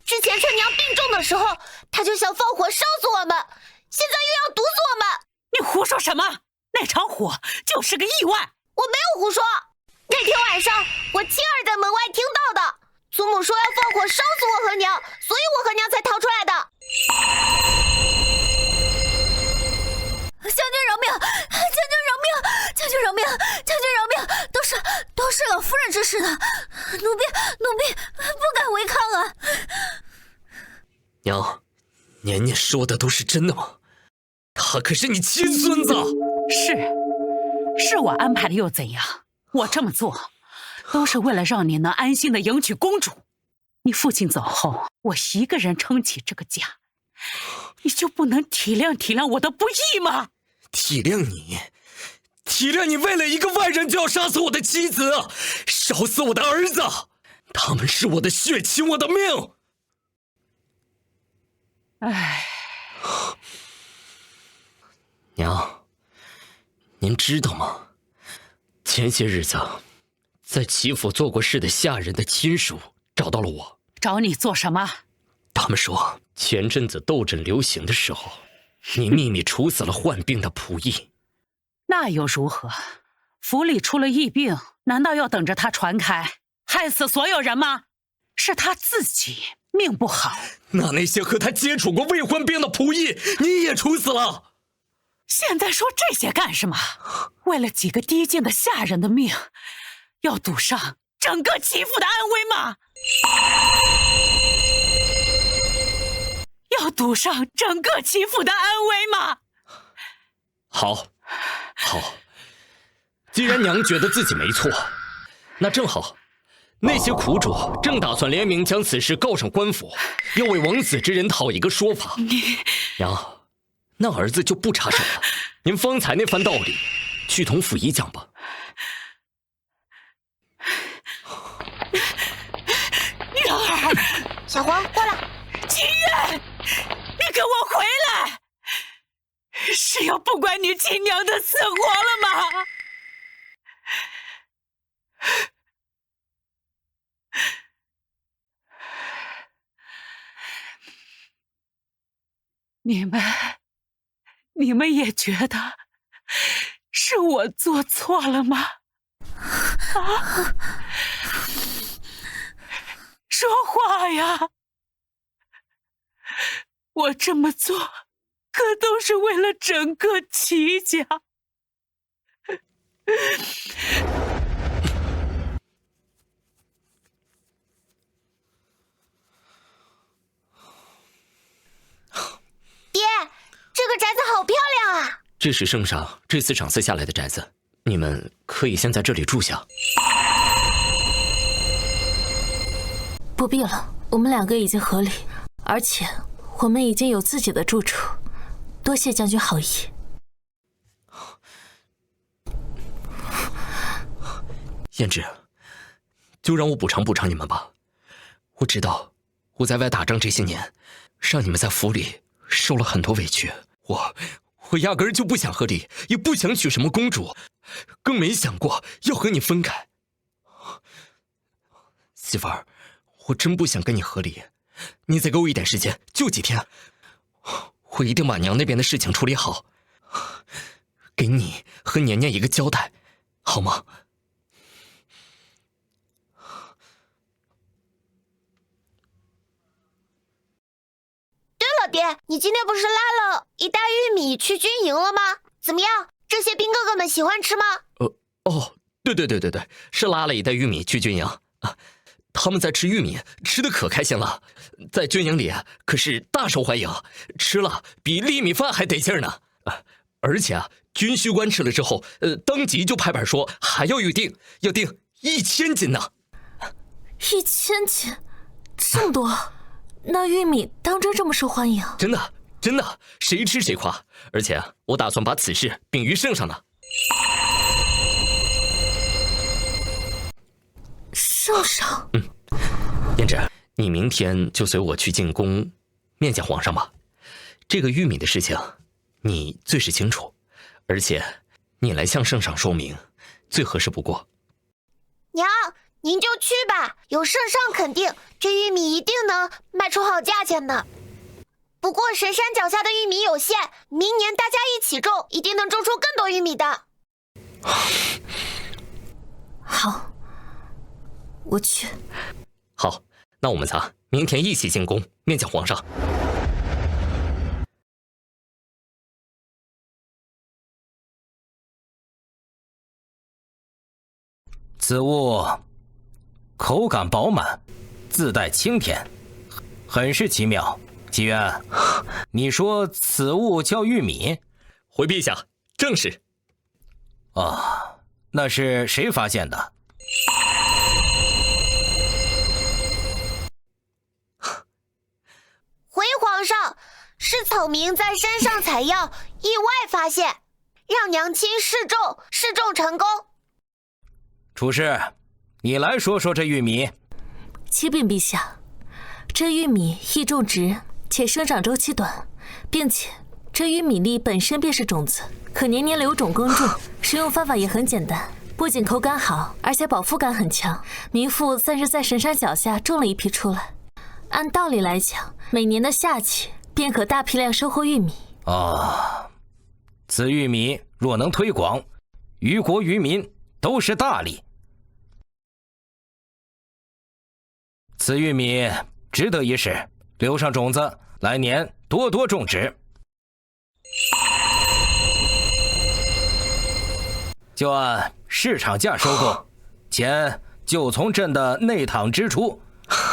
之前趁娘病重的时候，她就想放火烧死我们，现在又要毒死我们！你胡说什么？那场火就是个意外！我没有胡说，那天晚上我亲耳在门外听到的。祖母说要放火烧死我和娘，所以我和娘才逃出来的。将军饶命！将军饶命！都是老夫人指使的，奴婢不敢违抗啊！娘，年年说的都是真的吗？他可是你亲孙子。是我安排的又怎样？我这么做都是为了让你能安心的迎娶公主。你父亲走后，我一个人撑起这个家，你就不能体谅我的不易吗？体谅你为了一个外人就要杀死我的妻子，烧死我的儿子，他们是我的血亲，我的命。唉，娘，您知道吗？前些日子，在齐府做过事的下人的亲属找到了我。找你做什么？他们说，前阵子斗阵流行的时候，你秘密处死了患病的仆役。那又如何？府里出了疫病，难道要等着他传开，害死所有人吗？是他自己命不好。那些和他接触过未患病的仆役，你也处死了。现在说这些干什么？为了几个低贱的下人的命，要赌上整个齐府的安危吗？要赌上整个齐府的安危吗？好，既然娘觉得自己没错，那正好，那些苦主正打算联名将此事告上官府，要为枉死之人讨一个说法。娘，那儿子就不插手了。您方才那番道理，去同府尹讲吧。娘儿，小黄过来。秦月，你给我回来！是要不管你亲娘的死活了吗？你们也觉得是我做错了吗？啊！说话呀！我这么做可都是为了整个齐家。爹，这个宅子好漂亮啊！这是圣上这次赏赐下来的宅子，你们可以先在这里住下。不必了，我们两个已经合理，而且我们已经有自己的住处。多谢将军好意。胭脂，就让我补偿你们吧。我知道我在外打仗这些年，让你们在府里受了很多委屈。我压根儿就不想和你，也不想娶什么公主，更没想过要和你分开。媳妇儿，我真不想跟你和离，你再给我一点时间，就几天，我一定把娘那边的事情处理好，给你和年年一个交代，好吗？对了，爹，你今天不是拉了一袋玉米去军营了吗？怎么样？这些兵哥哥们喜欢吃吗？对，是拉了一袋玉米去军营啊。他们在吃玉米，吃的可开心了，在军营里可是大受欢迎，吃了比粒米饭还得劲儿呢。而且啊，军需官吃了之后，当即就拍板说还要预定，要订1000斤呢。1000斤，这么多？那玉米当真这么受欢迎？真的，真的，谁吃谁夸。而且啊，我打算把此事禀于圣上呢。圣上？胭脂，你明天就随我去进宫面见皇上吧。这个玉米的事情，你最是清楚，而且你来向圣上说明，最合适不过。娘，您就去吧，有圣上肯定，这玉米一定能卖出好价钱的。不过神山脚下的玉米有限，明年大家一起种，一定能种出更多玉米的。好，我去。好，那我们仨明天一起进宫面见皇上。此物口感饱满，自带清甜，很是奇妙。祈愿，你说此物叫玉米？回陛下，正是。啊，那是谁发现的？回皇上，是草民在山上采药，意外发现，让娘亲试种，试种成功。厨师，你来说说这玉米。启禀陛下，这玉米易种植，且生长周期短，并且这玉米粒本身便是种子，可年年留种耕种，使用方法也很简单，不仅口感好，而且饱腹感很强。民妇算是在神山脚下种了一批出来，按道理来讲，每年的夏季便可大批量收获玉米。此玉米若能推广，于国于民都是大利。此玉米值得一试，留上种子，来年多多种植。就按市场价收购，钱就从朕的内帑支出。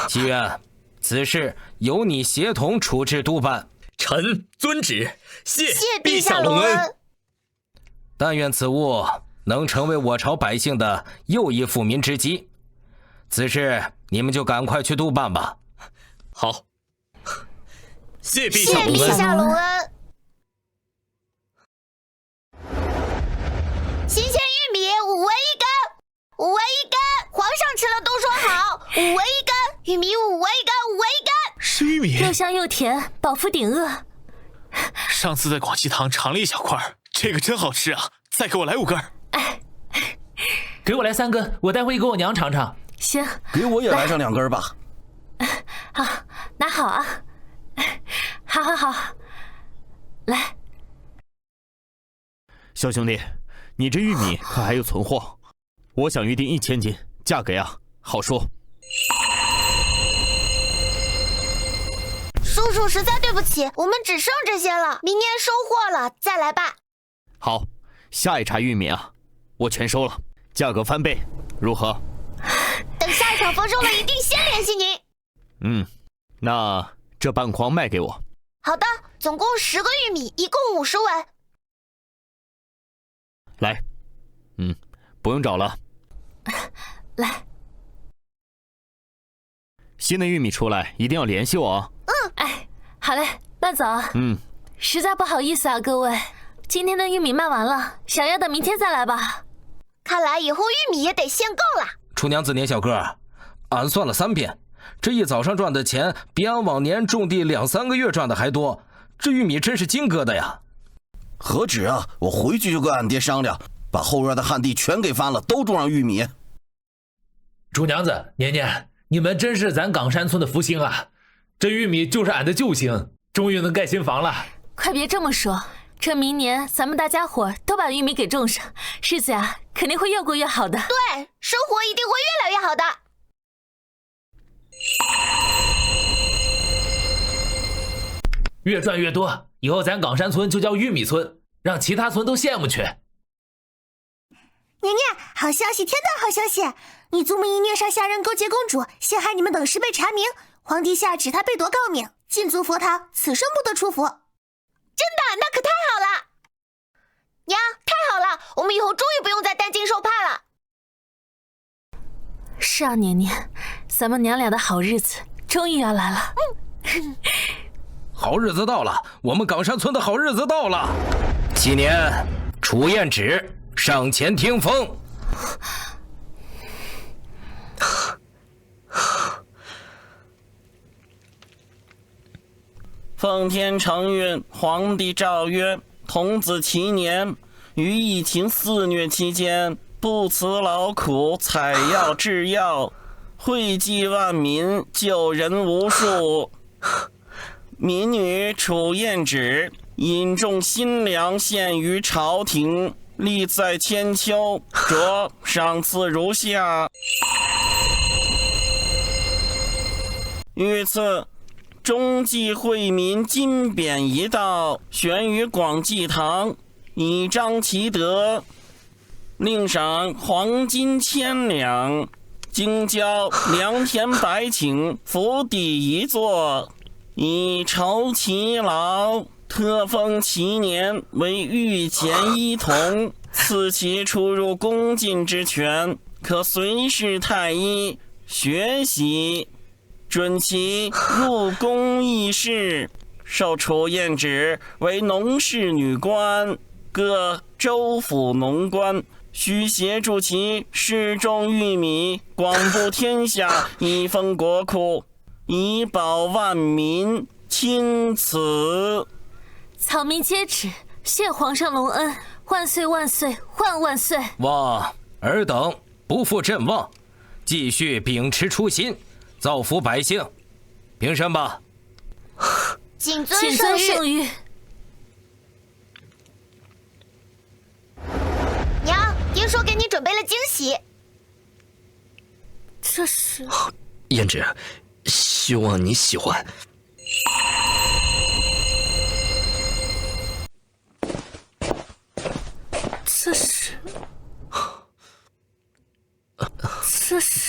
祈愿此事由你协同处置督办。臣遵旨，谢陛下隆恩。但愿此物能成为我朝百姓的又一富民之基。此事你们就赶快去督办吧。好，谢陛下隆恩。新鲜玉米5文1根，5文1根，皇上吃了都说好，5文1根，玉米5文1根，5文1根。是玉米，又香又甜，饱腹顶饿。上次在广济堂尝了一小块，这个真好吃啊！再给我来5根。给我来3根，我待会给我娘尝尝。行，给我也来上2根吧。好，拿好啊。好，来。小兄弟，你这玉米可还有存货？我想预定1000斤，价格呀好说。叔叔实在对不起，我们只剩这些了，明年收获了再来吧。好，下一茬玉米啊，我全收了，价格翻倍，如何？等下一场丰收了，一定先联系您。那这半筐卖给我。好的，总共10个玉米，一共50文。来，不用找了。来，新的玉米出来一定要联系我啊。好嘞，慢走。实在不好意思啊，各位，今天的玉米卖完了，想要的明天再来吧。看来以后玉米也得限购了。厨娘子年小个，俺算了3遍，这一早上赚的钱比俺往年种地2、3个月赚的还多，这玉米真是金哥的呀。何止啊！我回去就跟俺爹商量，把后院的旱地全给翻了，都种上玉米。主娘子、年年，你们真是咱岗山村的福星啊！这玉米就是俺的救星，终于能盖新房了。快别这么说，这明年咱们大家伙都把玉米给种上，日子啊肯定会越过越好的。对，生活一定会越来越好的。越赚越多，以后咱岗山村就叫玉米村，让其他村都羡慕去。年年，好消息，天大好消息！你祖母因虐杀下人勾结公主，陷害你们等事被查明，皇帝下旨他被夺诰命，禁足佛堂，此生不得出府。真的？那可太好了！娘，太好了，我们以后终于不用再担惊受怕了。是啊，年年，咱们娘俩的好日子终于要来了。好日子到了，我们岗山村的好日子到了。7年，楚燕芷上前听风。奉天承运，皇帝诏曰：童子7年，于疫情肆虐期间，不辞劳苦采药制药，惠济万民，救人无数。民女楚燕芷引众新粮献于朝廷，历在千秋，着赏赐如下。御赐中济惠民金匾一道，悬于广济堂，以彰其德。另赏黄金1000两，京郊良田百顷，府邸一座，以酬其劳。特封7年为御前医童，赐其出入宫禁之权，可随侍太医学习。准其入宫议事，授楚燕芷为农事女官，各州府农官，须协助其侍种玉米，广布天下，以丰国库，以保万民。钦此。草民皆旨，谢皇上隆恩，万岁万岁万万岁！望尔等不负朕望，继续秉持初心，造福百姓。平身吧。谨遵圣谕。娘，爹说给你准备了惊喜。这是燕芷，希望你喜欢。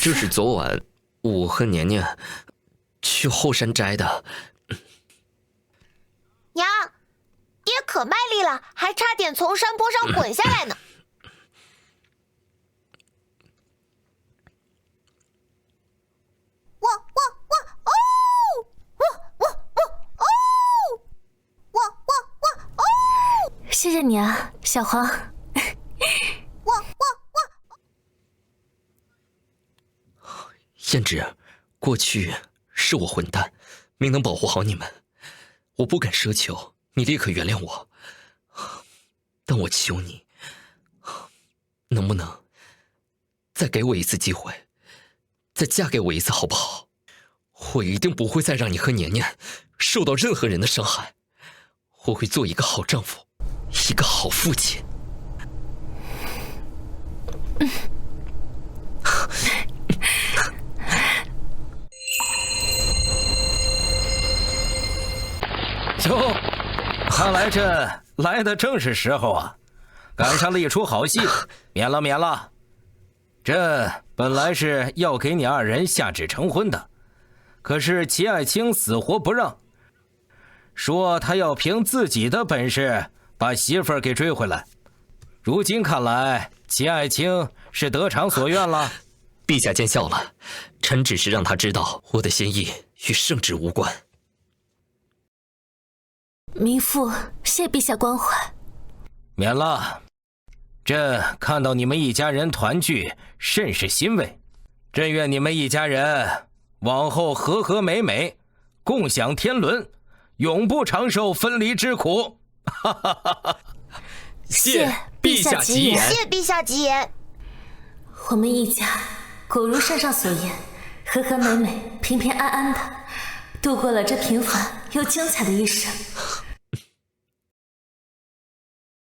这是昨晚我和年年去后山摘的。娘，爹可卖力了，还差点从山坡上滚下来呢。谢谢你啊，小黄。燕芷，过去是我混蛋，没能保护好你们，我不敢奢求你立刻原谅我，但我求你，能不能再给我一次机会，再嫁给我一次好不好？我一定不会再让你和年年受到任何人的伤害，我会做一个好丈夫，一个好父亲。哟，看来这来的正是时候啊，赶上了一出好戏，免了免了。这本来是要给你2人下旨成婚的，可是齐爱卿死活不让，说他要凭自己的本事把媳妇儿给追回来。如今看来，齐爱卿是得偿所愿了。陛下见笑了，臣只是让他知道我的心意与圣旨无关。民妇谢陛下关怀。免了，朕看到你们一家人团聚，甚是欣慰。朕愿你们一家人往后和和美美，共享天伦，永不长受分离之苦。哈哈哈哈！谢陛下吉言。谢陛下吉言。我们一家果如圣上所言，和和美美，平平安安的度过了这平凡又精彩的一生。